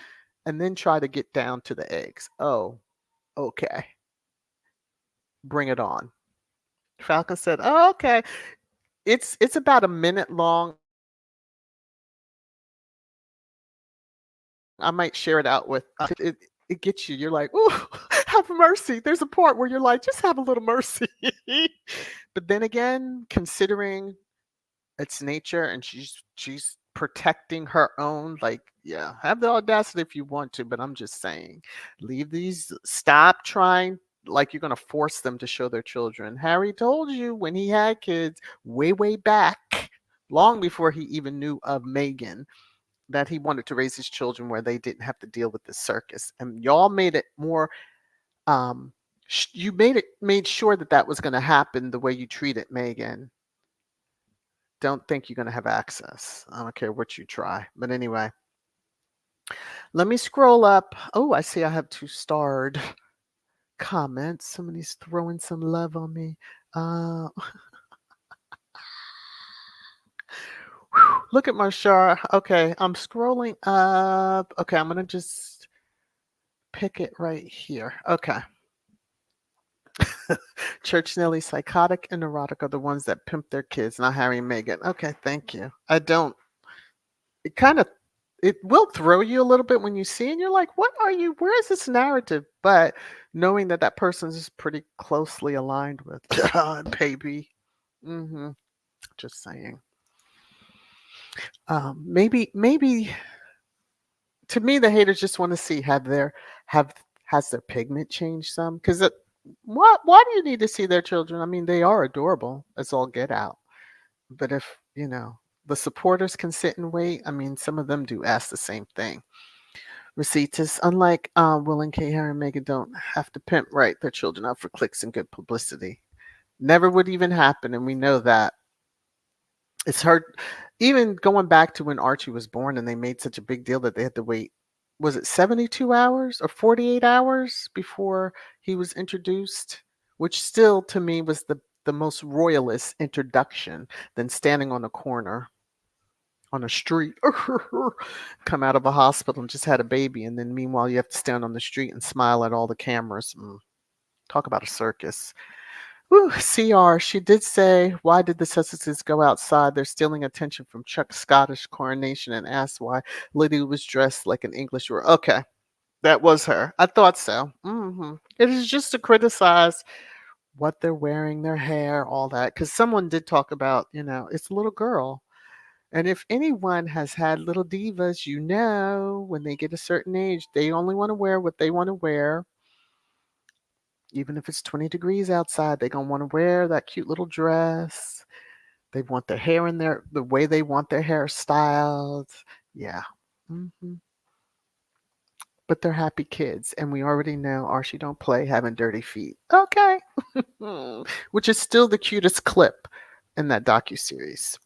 and then try to get down to the eggs. Oh, okay. Bring it on. Falcon said, "Oh, okay." It's about a minute long. I might share it out with it gets you. You're like, "Ooh, have mercy." There's a part where you're like, "Just have a little mercy." But then again, considering its nature and she's protecting her own, like, yeah, have the audacity if you want to, but I'm just saying, leave these, stop trying like you're going to force them to show their children. Harry told you when he had kids way back, long before he even knew of Meghan, that he wanted to raise his children where they didn't have to deal with the circus, and y'all made it more um you made sure that that was going to happen the way you treated Meghan. Don't think you're going to have access. I don't care what you try. But anyway, let me scroll up. Oh, I see I have 2 starred comments. Somebody's throwing some love on me. Uh, look at Marshar. Okay, I'm scrolling up. Okay, I'm going to just pick it right here. Okay. Church Nelly, psychotic and neurotic are the ones that pimp their kids, not Harry and Meghan. Okay, thank you. I don't. It kind of it will throw you a little bit when you see and you're like, what are you, where is this narrative? But knowing that that person is pretty closely aligned with baby. Just saying. Maybe to me the haters just want to see have has their pigment changed some, because why do you need to see their children? I mean, they are adorable as all get out. But if the supporters can sit and wait, I mean, some of them do ask the same thing. Receipts, unlike Will and Kate, Harry and Meghan don't have to pimp right their children out for clicks and good publicity. Never would even happen, and we know that. It's hard. Even going back to when Archie was born and they made such a big deal that they had to wait, was it 72 hours or 48 hours before he was introduced? Which still to me was the most royalist introduction than standing on a corner on a street, come out of a hospital and just had a baby, and then meanwhile you have to stand on the street and smile at all the cameras. Talk about a circus. Whew, CR, she did say, why did the Sussexes go outside? They're stealing attention from Chuck's Scottish coronation, and asked why Lydia was dressed like an English royal. Okay, that was her. I thought so. It is just to criticize what they're wearing, their hair, all that. Because someone did talk about, it's a little girl. And if anyone has had little divas, when they get a certain age, they only want to wear what they want to wear. Even if it's 20 degrees outside, they're going to want to wear that cute little dress. They want their hair in the way they want their hair styled. Yeah. hmm But they're happy kids. And we already know Archie don't play having dirty feet. Okay. Which is still the cutest clip in that docuseries.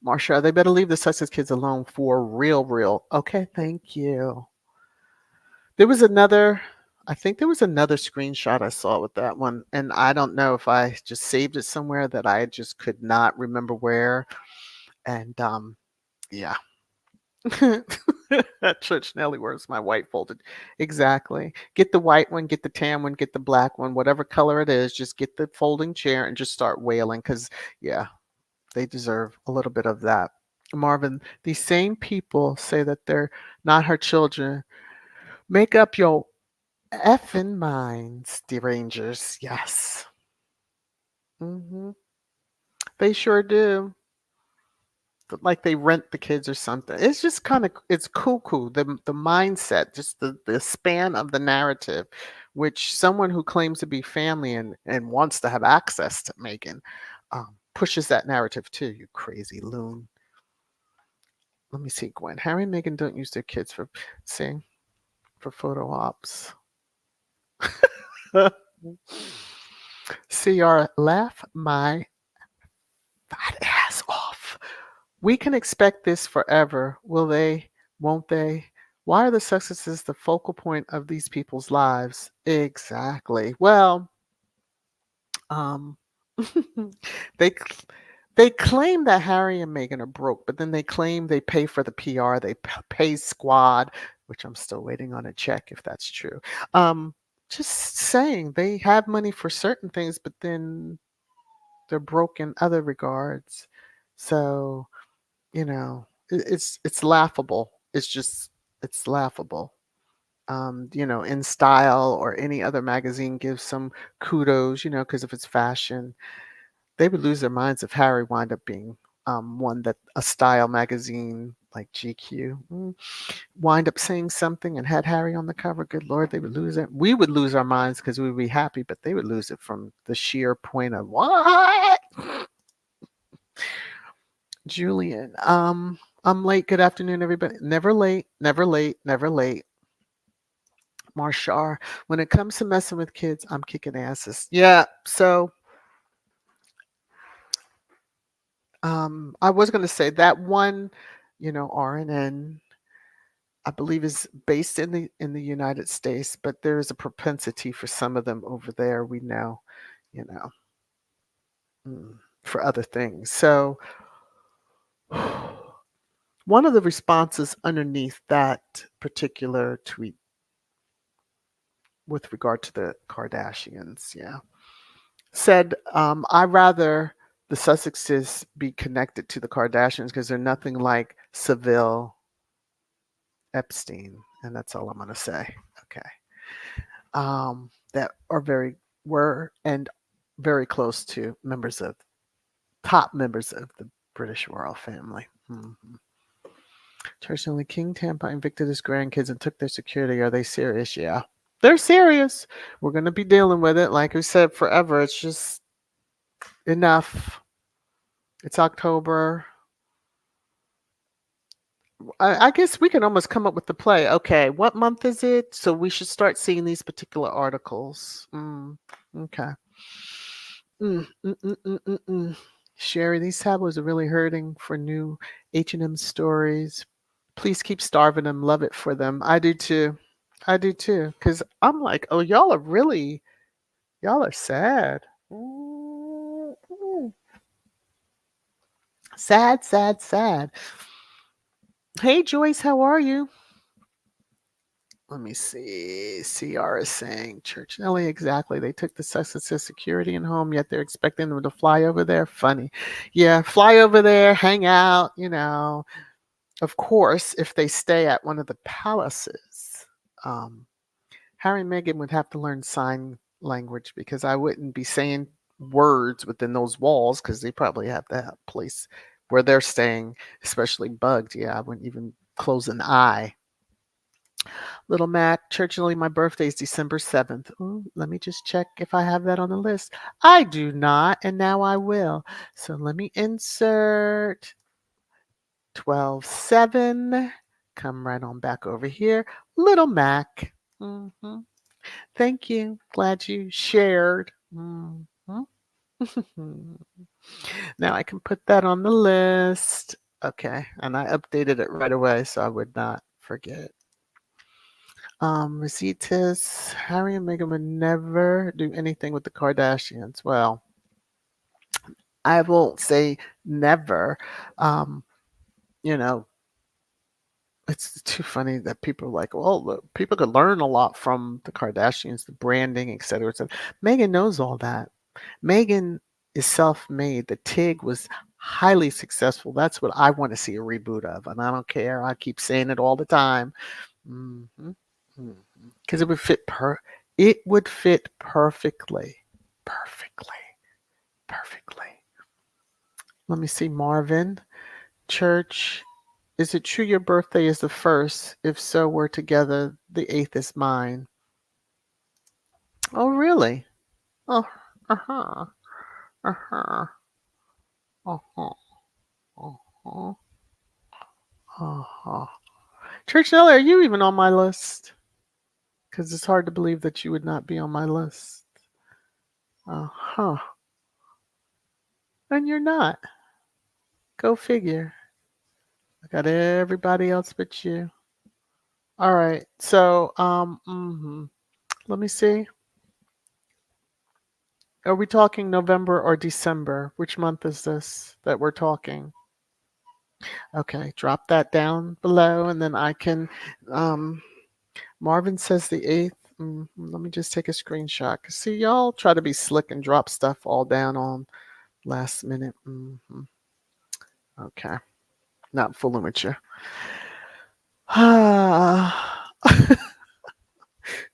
Marsha, they better leave the Sussex kids alone for real, real. Okay, thank you. There was another, I think there was another screenshot I saw with that one, and I don't know if I just saved it somewhere that I just could not remember where. And yeah. At Church Nelly, where's my white folded? Exactly. Get the white one, get the tan one, get the black one, whatever color it is, just get the folding chair and just start wailing because, yeah, they deserve a little bit of that. Marvin, these same people say that they're not her children. Make up your effing minds, derangers. Yes. hmm They sure do. Like they rent the kids or something. It's just kind of it's cuckoo. The mindset, just the span of the narrative, which someone who claims to be family and wants to have access to Meghan, pushes that narrative too. You crazy loon. Let me see, Gwen. Harry and Meghan don't use their kids for photo ops. CR, laugh my fat ass off. We can expect this forever. Will they? Won't they? Why are the Sussexes the focal point of these people's lives? Exactly. Well, um, they they claim that Harry and Meghan are broke, but then they claim they pay for the PR. They pay Squad, which I'm still waiting on a check if that's true. Um, just saying they have money for certain things, but then they're broke in other regards. So it's laughable. It's laughable. In Style or any other magazine gives some kudos, because if it's fashion, they would lose their minds if Harry wound up being one that a style magazine like GQ wind up saying something and had Harry on the cover. Good Lord, they would lose it. We would lose our minds because we would be happy, but they would lose it from the sheer point of what? Julian, I'm late. Good afternoon, everybody. Never late, never late, never late. Marshar, when it comes to messing with kids, I'm kicking asses. Yeah, so I was going to say that one, RNN, I believe is based in the United States, but there is a propensity for some of them over there. We know, you know, for other things. So one of the responses underneath that particular tweet with regard to the Kardashians, yeah, said, I rather the Sussexes be connected to the Kardashians because they're nothing like Seville Epstein. And that's all I'm going to say. Okay. That are were and very close to top members of the British royal family. Personally, King Tampa evicted his grandkids and took their security. Are they serious? Yeah. They're serious. We're going to be dealing with it. Like we said, forever. It's just enough. It's October. I guess we can almost come up with the play. Okay, what month is it? So we should start seeing these particular articles. Okay. Mm, mm, mm, mm, mm, mm. Sherry, these tabloids are really hurting for new H&M stories. Please keep starving them. Love it for them. I do too. I do too. Because I'm like, oh, y'all are sad. Mm. Sad, sad, sad. Hey, Joyce, how are you? Let me see. CR is saying Church and Ellie, exactly. They took the Sussex to security and home, yet they're expecting them to fly over there. Funny. Yeah, fly over there, hang out, Of course, if they stay at one of the palaces, um, Harry and Meghan would have to learn sign language because I wouldn't be saying words within those walls because they probably have that place where they're staying, especially bugged. Yeah, I wouldn't even close an eye. Little Mac, Churchillly, my birthday is December 7th. Ooh, let me just check if I have that on the list. I do not, and now I will. So let me insert 12/7. Come right on back over here. Little Mac. Thank you. Glad you shared. Now I can put that on the list. Okay, and I updated it right away so I would not forget. Receipts. Harry and Meghan would never do anything with the Kardashians. Well, I won't say never. Um, you know, it's too funny that people are like, well, look, people could learn a lot from the Kardashians, the branding, et cetera, et cetera. Meghan knows all that. Meghan is self-made. The TIG was highly successful. That's what I want to see a reboot of, and I don't care. I keep saying it all the time. Mm-hmm. Because it would fit perfectly. Perfectly. Perfectly. Let me see, Marvin. Church. Is it true your birthday is the 1st? If so, we're together. The 8th is mine. Oh, really? Oh, uh-huh. Uh-huh. Uh-huh. Uh-huh. Uh-huh. Church Nelly, are you even on my list? Because it's hard to believe that you would not be on my list. Uh-huh. And you're not. Go figure. I got everybody else but you. All right. So, let me see. Are we talking November or December? Which month is this that we're talking? Okay, drop that down below and then I can Marvin says the 8th. Let me just take a screenshot. See, y'all try to be slick and drop stuff all down on last minute. Okay, not fooling with you.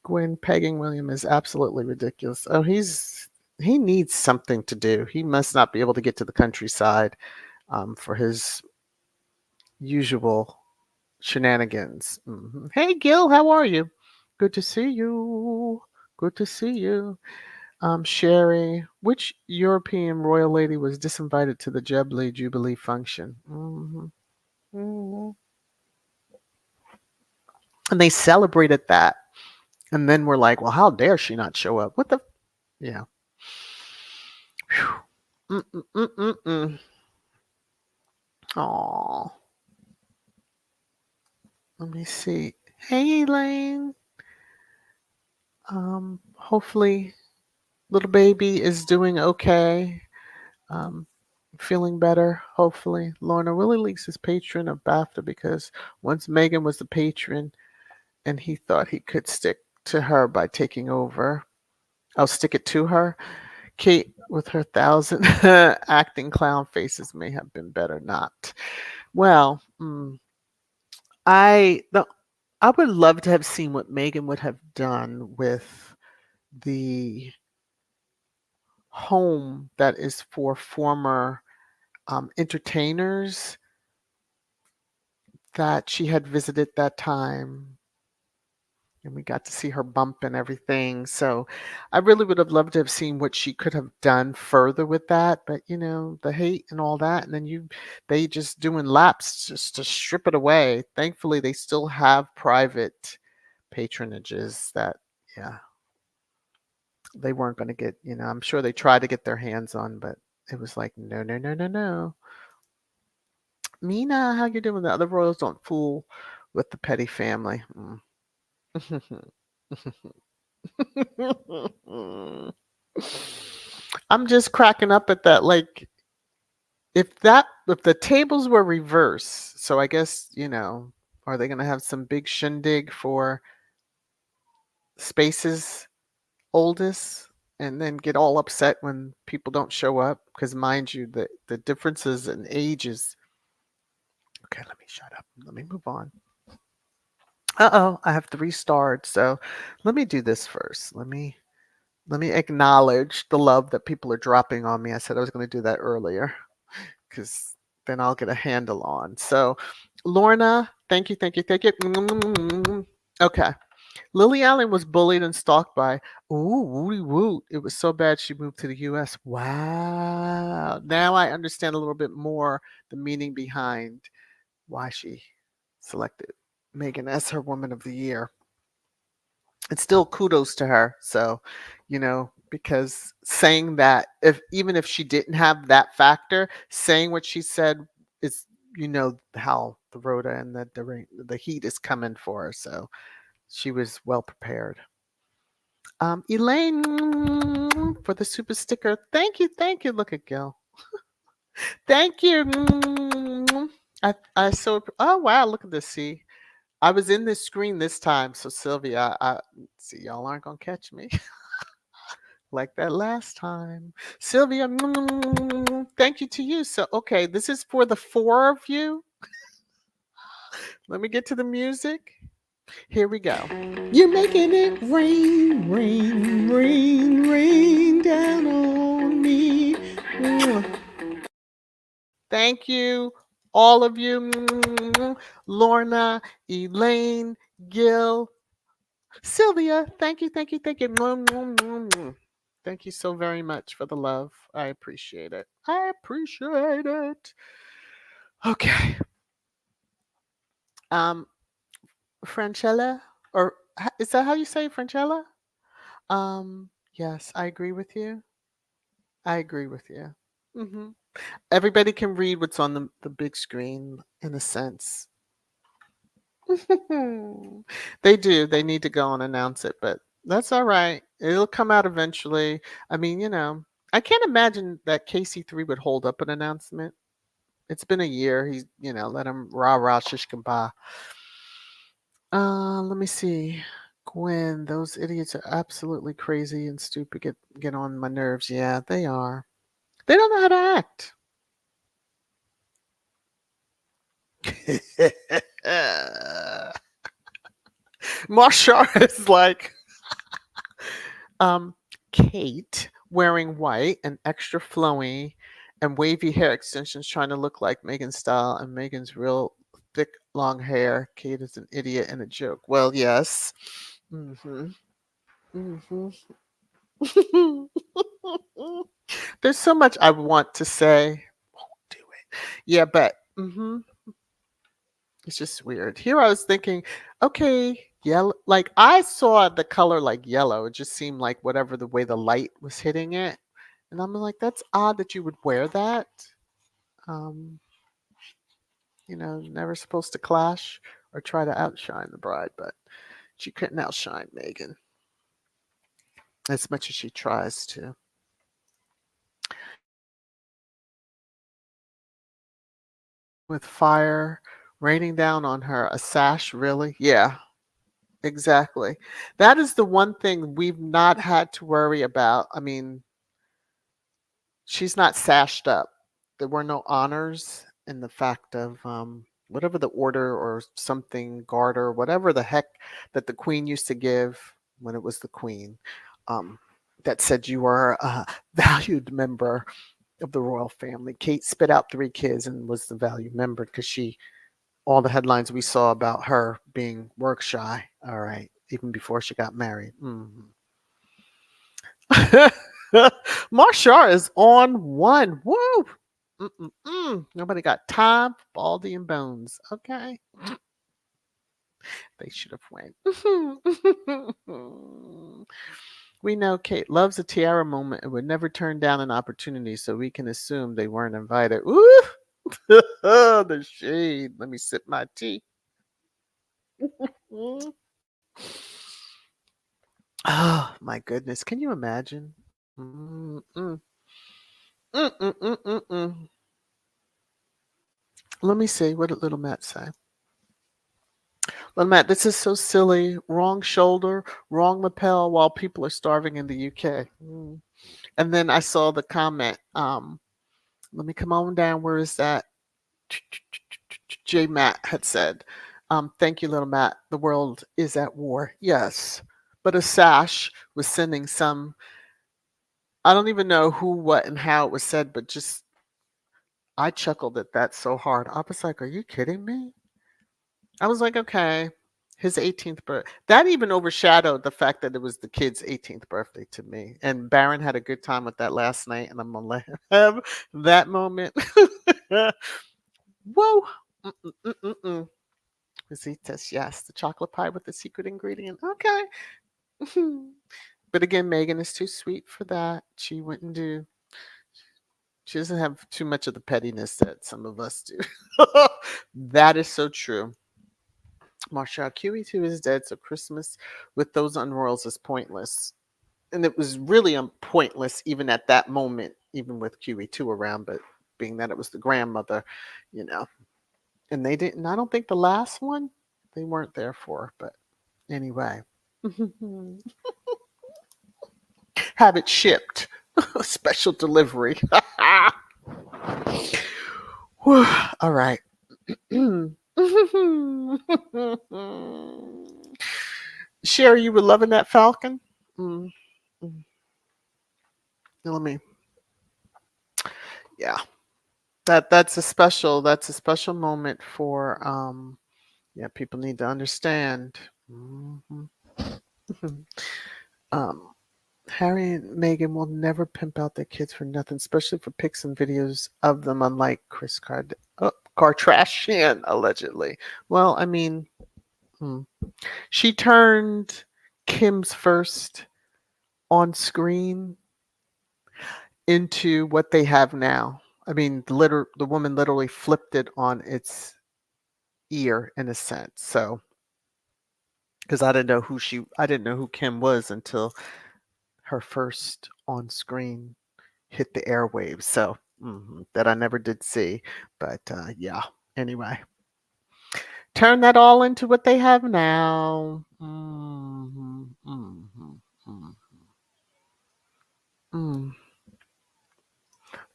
Gwen pegging William is absolutely ridiculous. Oh, he needs something to do. He must not be able to get to the countryside for his usual shenanigans. Hey, Gil, how are you? Good to see you. Good to see you. Sherry, which European royal lady was disinvited to the Jubilee function? And they celebrated that. And then we're like, well, how dare she not show up? What the? Yeah. Aw. Let me see. Hey, Elaine. Hopefully, little baby is doing okay. Um, feeling better, hopefully. Lorna, Willie Leaks is patron of BAFTA because once Meghan was the patron and he thought he could stick to her by taking over. I'll stick it to her. Kate, with her 1,000 acting clown faces, may have been better not. Well, I would love to have seen what Meghan would have done with the home that is for former entertainers that she had visited that time. And we got to see her bump and everything. So I really would have loved to have seen what she could have done further with that. But the hate and all that, and then they just doing laps just to strip it away. Thankfully, they still have private patronages that, yeah, they weren't going to get. I'm sure they tried to get their hands on, but it was like, no, no, no, no, no. Mina, how you doing? The other royals don't fool with the petty family. I'm just cracking up at that. Like, if the tables were reversed, so I guess, are they gonna have some big shindig for Space's oldest and then get all upset when people don't show up? Because mind you, the differences in ages. Okay, let me shut up. Let me move on. Uh-oh, I have 3 starred. So let me do this first. Let me acknowledge the love that people are dropping on me. I said I was going to do that earlier because then I'll get a handle on. So, Lorna, thank you, thank you, thank you. Okay. Lily Allen was bullied and stalked by, ooh, woody woot. It was so bad she moved to the US. Wow. Now I understand a little bit more the meaning behind why she selected Meghan as her Woman of the Year. It's still kudos to her. So, because saying that, if even if she didn't have that factor, saying what she said is, how the Rhoda and the heat is coming for her. So she was well prepared. Elaine, for the super sticker. Thank you, thank you. Look at Gil. Thank you. I so. Oh wow, look at this. See, I was in this screen this time, so Sylvia, I see y'all aren't gonna catch me like that last time. Sylvia, thank you to you. So okay, this is for the 4 of you. Let me get to the music. Here we go. You're making it rain, rain, rain, rain down on me. Thank you, all of you. Lorna, Elaine, Gil, Sylvia, thank you, thank you, thank you. Thank you so very much for the love. I appreciate it. I appreciate it. Okay. Um, Francella, or is that how you say Francella? Yes, I agree with you. I agree with you. hmm Everybody can read what's on the big screen in a sense. They do. They need to go and announce it, but that's all right. It'll come out eventually. I mean, I can't imagine that KC3 would hold up an announcement. It's been a year. He's, let him rah rah shish kebab. Let me see. Gwen, those idiots are absolutely crazy and stupid. Get on my nerves. Yeah, they are. They don't know how to act. Marshall is like, Um, Kate wearing white and extra flowy and wavy hair extensions, trying to look like Megan's style, and Megan's real thick, long hair. Kate is an idiot and a joke. Well, yes. hmm hmm There's so much I want to say. Won't do it. Yeah, but it's just weird. Here I was thinking, okay, yellow. Like I saw the color like yellow. It just seemed like whatever the way the light was hitting it. And I'm like, that's odd that you would wear that. Um, never supposed to clash or try to outshine the bride, but she couldn't outshine Megan as much as she tries to. With fire raining down on her, a sash, really? Yeah, exactly. That is the one thing we've not had to worry about. I mean, she's not sashed up. There were no honors in the fact of whatever the order or something, garter, whatever the heck that the queen used to give when it was the queen, um, that said you were a valued member of the royal family. Kate spit out 3 kids and was the valued member because all the headlines we saw about her being work shy. All right, even before she got married. Marshall is on one. Woo! Nobody got time for Baldy and Bones. Okay, they should have went. We know Kate loves a tiara moment and would never turn down an opportunity, so we can assume they weren't invited. Ooh, the shade. Let me sip my tea. Mm. Oh my goodness! Can you imagine? Mm-mm. Mm-mm-mm-mm-mm. Let me see. What did little Matt say? Little Matt, this is so silly. Wrong shoulder, wrong lapel while people are starving in the UK. Mm. And then I saw the comment. Let me come on down. Where is that? J. Matt had said, thank you, little Matt. The world is at war. Yes. But a sash was sending some, I don't even know who, what, and how it was said, but just, I chuckled at that so hard. I was like, are you kidding me? I was like, okay. His 18th birthday. That even overshadowed the fact that it was the kid's 18th birthday to me. And Baron had a good time with that last night, and I'm going to let him have that moment. Whoa. Mm-mm-mm-mm. Rositas, yes, the chocolate pie with the secret ingredient. Okay. But again, Meghan is too sweet for that. She wouldn't do. She doesn't have too much of the pettiness that some of us do. That is so true. Marshall QE2 is dead, so Christmas with those unroyals is pointless. And it was really pointless even at that moment, even with QE2 around, but being that it was the grandmother, you know. And they didn't, I don't think the last one, they weren't there for, but anyway. Have it shipped. Special delivery. All right. Sherry, you were loving that falcon? Mm, mm. Let me. Yeah. That's a special moment for yeah, people need to understand. Mhm. um Harry and Meghan will never pimp out their kids for nothing, especially for pics and videos of them, unlike Chris Kardashian, allegedly. Well, I mean, hmm. She turned Kim's first on screen into what they have now. I mean, the woman literally flipped it on its ear in a sense. So, because I didn't know who Kim was until her first on screen hit the airwaves. So that I never did see. But yeah. Anyway, turn that all into what they have now. Mm.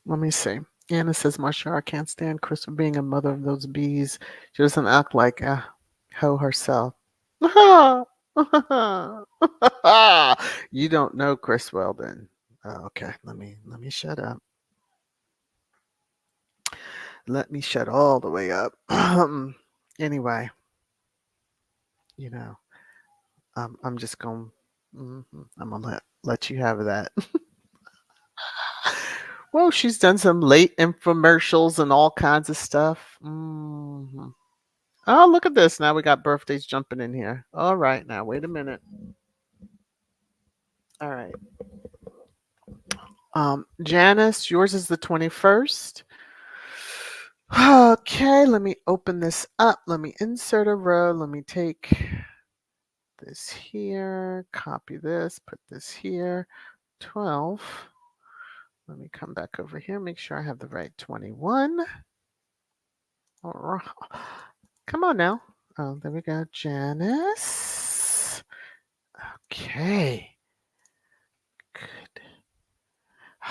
Let me see. Anna says, Marsha, I can't stand Chris for being a mother of those bees. She doesn't act like a hoe herself. You don't know Chris well then. Oh, okay, let me shut up. Let me shut all the way up. Anyway, you know, I'm just going. I'm gonna let you have that. Well, she's done some late infomercials and all kinds of stuff. Oh, look at this! Now we got birthdays jumping in here. All right, now wait a minute. All right, Janice, yours is the 21st. Okay, let me open this up. Let me insert a row. Let me take this here, copy this, put this here. 12. Let me come back over here, make sure I have the right 21. All right. Come on now. Oh, there we go. Janice. Okay. Good.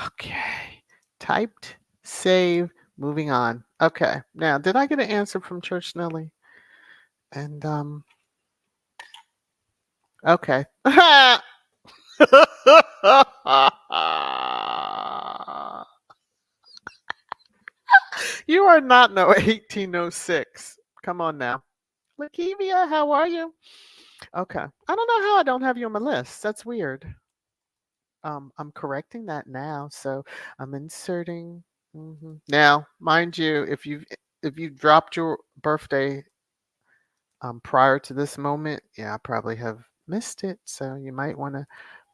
Okay. Typed, save, moving on. Okay. Now, did I get an answer from Church Nelly? And okay. You are not no 1806. Come on now. Lakivia, how are you? Okay. I don't know how I don't have you on my list. That's weird. I'm correcting that now. So I'm inserting. Now, mind you, if you dropped your birthday prior to this moment, yeah, I probably have missed it. So you might want to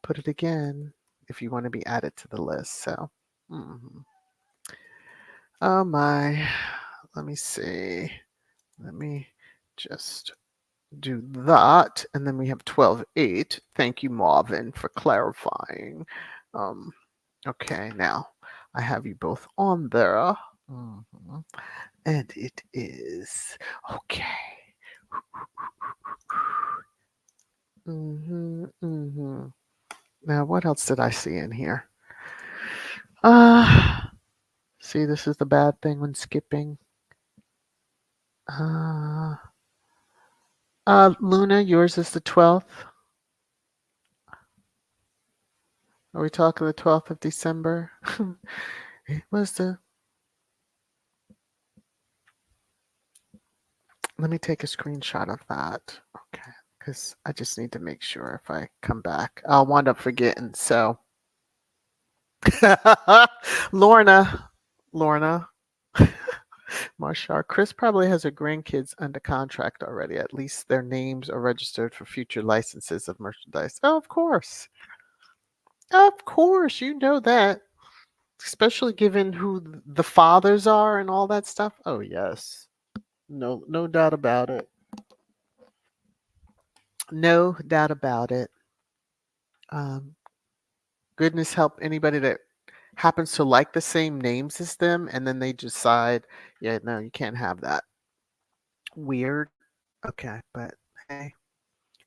put it again if you want to be added to the list. So, oh my, let me see. Let me just do that. And then we have 12:8. Thank you, Marvin, for clarifying. Um, okay, now I have you both on there. Mhm. And it is okay. Now, what else did I see in here? Uh, See, this is the bad thing when skipping. Uh, Luna, yours is the 12th. Are we talking the 12th of December? It was the. Let me take a screenshot of that. Okay, because I just need to make sure if I come back, I'll wind up forgetting. So, Lorna, Marshall, Chris probably has her grandkids under contract already. At least their names are registered for future licenses of merchandise. Oh, of course. Of course, you know that. Especially given who the fathers are and all that stuff. Oh, yes. No, no doubt about it. No doubt about it. Um, Goodness help anybody that happens to like the same names as them and then they decide, yeah, no, you can't have that. Weird. Okay, but hey,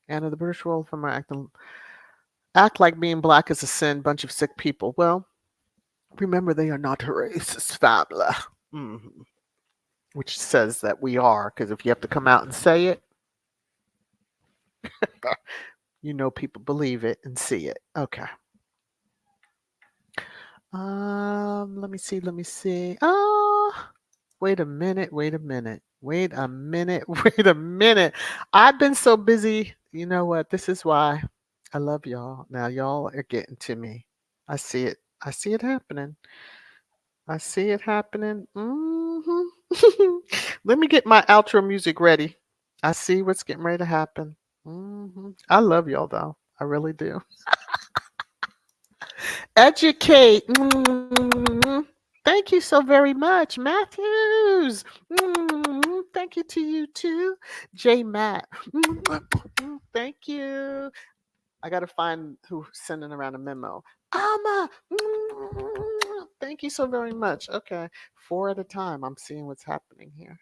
Anna, the British world from our act like being black is a sin, bunch of sick people. Well, remember they are not a racist family. Mhm. Which says that we are, because if you have to come out and say it, you know people believe it and see it. Okay. Let me see. Let me see. Wait a minute. Wait a minute. Wait a minute. Wait a minute. I've been so busy. You know what? This is why I love y'all. Now y'all are getting to me. I see it. I see it happening. I see it happening. Let me get my outro music ready. I see what's getting ready to happen. I love y'all though. I really do. Educate. Thank you so very much, Matthews. Thank you to you too, J Matt. Thank you. I gotta find who's sending around a memo. Alma. Thank you so very much. Okay, 4 at a time. I'm seeing what's happening here.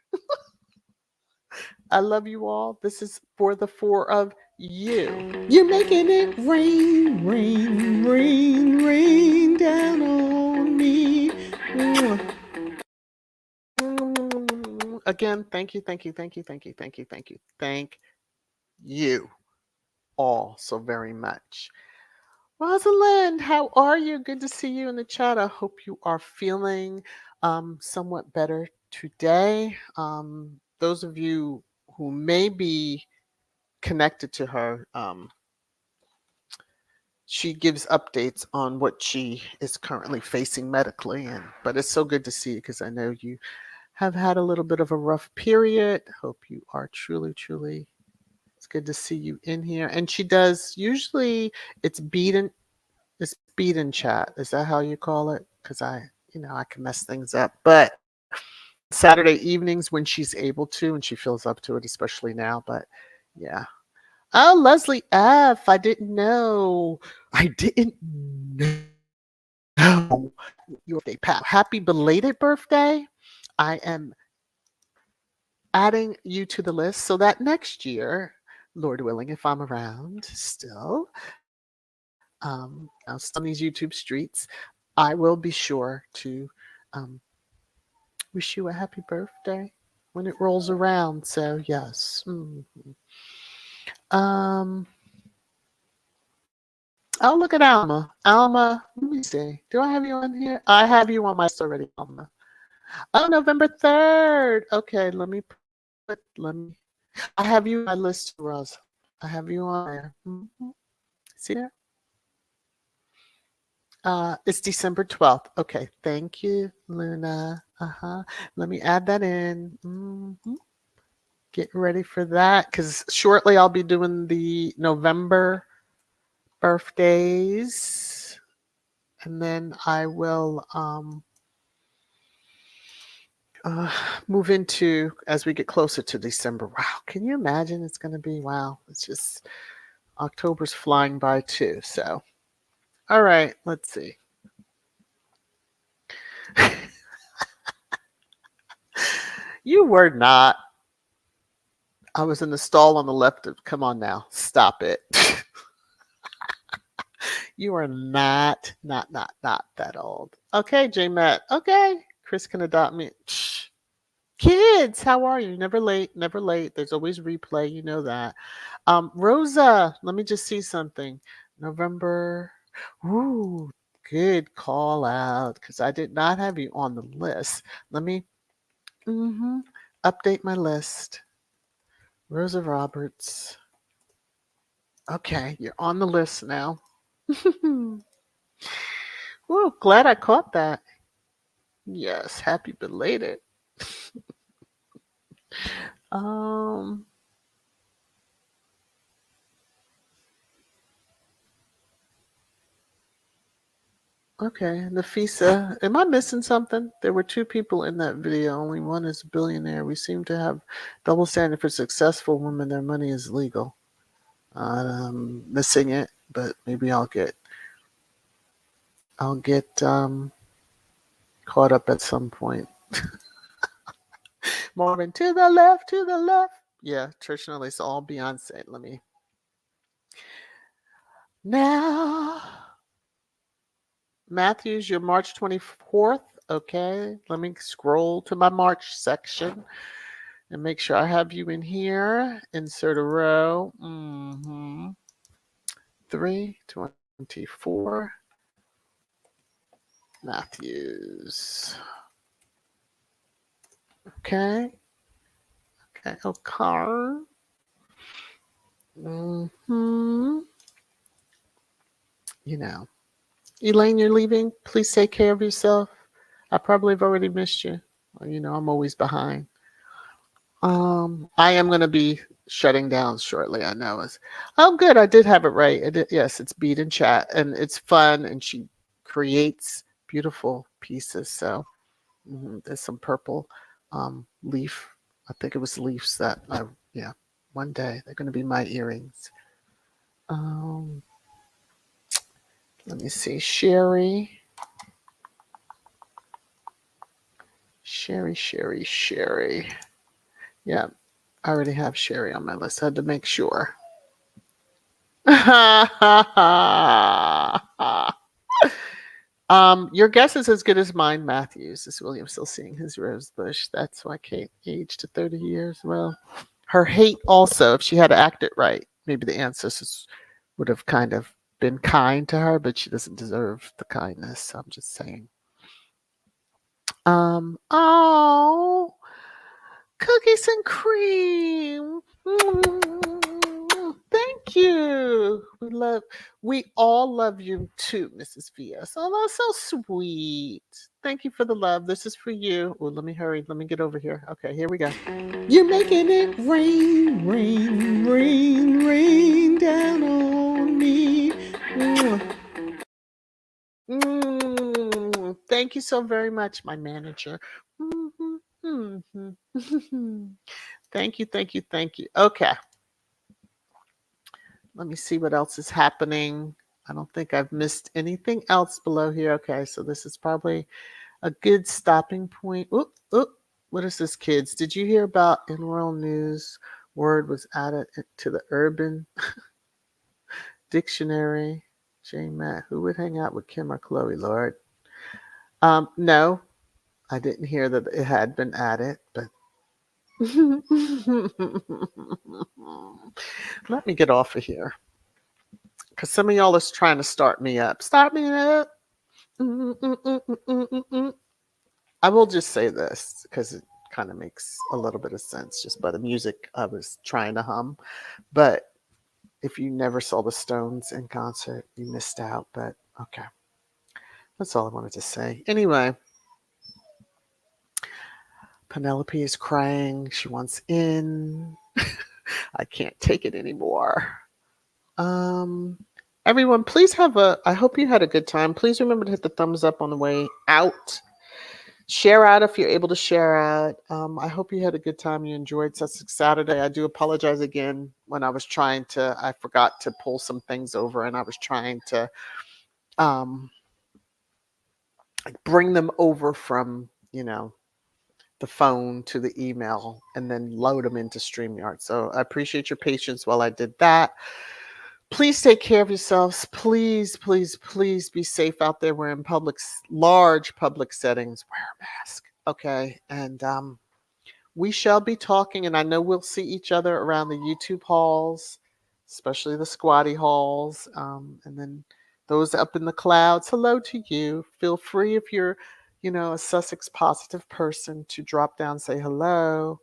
I love you all. This is for the 4 of you. You're making it rain, rain, rain, rain down on me. Again, thank you, thank you, thank you, thank you, thank you, thank you, thank you all so very much. Rosalind, how are you? Good to see you in the chat. I hope you are feeling somewhat better today. Those of you who may be connected to her, she gives updates on what she is currently facing medically. But it's so good to see you because I know you have had a little bit of a rough period. Hope you are truly, truly. It's good to see you in here. And she does usually it's beat in chat. Is that how you call it? Because I can mess things up. But Saturday evenings when she's able to and she feels up to it, especially now. But yeah. Oh, Leslie F. I didn't know. I didn't know your birthday, pal. Happy belated birthday. I am adding you to the list so that next year, Lord willing, if I'm around still, still on these YouTube streets, I will be sure to um, wish you a happy birthday when it rolls around. So yes. Um. Oh, look at Alma. Alma, let me see. Do I have you on here? I have you on my list already, Alma. Oh, November 3rd. Okay, let me. I have you on my list, Rosa. I have you on there. See there? It's December 12th. Okay, thank you, Luna. Let me add that in. Get ready for that because shortly I'll be doing the November birthdays, and then I will uh, move into as we get closer to December. Wow, can you imagine? It's going to be wow. It's just October's flying by too. So, all right, let's see. You were not. I was in the stall on the left. Come on now, stop it. You are not that old. Okay, J Matt. Okay, Chris can adopt me. Shh. Kids, how are you? Never late, never late. There's always replay. You know that. Rosa, let me just see something. November. Ooh, good call out because I did not have you on the list. Let me update my list. Rosa Roberts. Okay, you're on the list now. Well, glad I caught that. Yes, happy belated. Um, okay, Nafisa. Am I missing something? There were two people in that video. Only one is a billionaire. We seem to have double standard for successful women. Their money is legal. Missing it, but maybe I'll get caught up at some point. Marvin, to the left, to the left. Yeah, Trish and Elise, all Beyonce. Let me now. Matthews, you're March 24th. Okay, let me scroll to my March section and make sure I have you in here. Insert a row. 324. Matthews. Okay. Okay. Okay. You know, Elaine, you're leaving. Please take care of yourself. I probably have already missed you. You know, I'm always behind. I am going to be shutting down shortly. I know. Oh, good. I did have it right. Yes, it's Beat and Chat, and it's fun, and she creates beautiful pieces. So there's some purple leaf. I think it was leaves that yeah. One day they're going to be my earrings. Let me see, Sherry. Yeah, I already have Sherry on my list. I had to make sure. Your guess is as good as mine, Matthews. Is William still seeing his rose bush? That's why Kate aged to 30 years. Well, her hate also, if she had acted right, maybe the ancestors would have kind of been kind to her, but she doesn't deserve the kindness. So I'm just saying. Oh, cookies and cream. Thank you. We all love you too, Mrs. VS. Oh, that's so sweet. Thank you for the love. This is for you. Oh, let me hurry. Let me get over here. Okay, here we go. You're making it rain, rain, rain, rain down on me. Thank you so very much, my manager. Thank you, thank you, thank you. Okay. Let me see what else is happening. I don't think I've missed anything else below here. Okay, so this is probably a good stopping point. Oop, oop. What is this, kids? Did you hear about in Royal News? Word was added to the Urban Dictionary. Jane Matt, who would hang out with Kim or Chloe, Lord? No, I didn't hear that it had been added, but let me get off of here. Because some of y'all is trying to start me up. Start me up. I will just say this because it kind of makes a little bit of sense just by the music I was trying to hum. But if you never saw the Stones in concert, you missed out. But okay. That's all I wanted to say. Anyway, Penelope is crying. She wants in. I can't take it anymore. Everyone, I hope you had a good time. Please remember to hit the thumbs up on the way out. Share out if you're able to share out. I hope you had a good time. You enjoyed Sussex Saturday. I do apologize again when I forgot to pull some things over and I was trying to um, bring them over from, the phone to the email and then load them into StreamYard. So I appreciate your patience while I did that. Please take care of yourselves. Please, please, please be safe out there. We're in large public settings. Wear a mask. Okay. And we shall be talking, and I know we'll see each other around the YouTube halls, especially the squatty halls. And then those up in the clouds, hello to you. Feel free if you're, a Sussex positive person to drop down, say hello.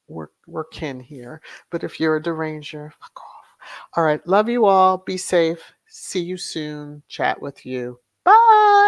We're kin here. But if you're a deranger, fuck off. All right. Love you all. Be safe. See you soon. Chat with you. Bye.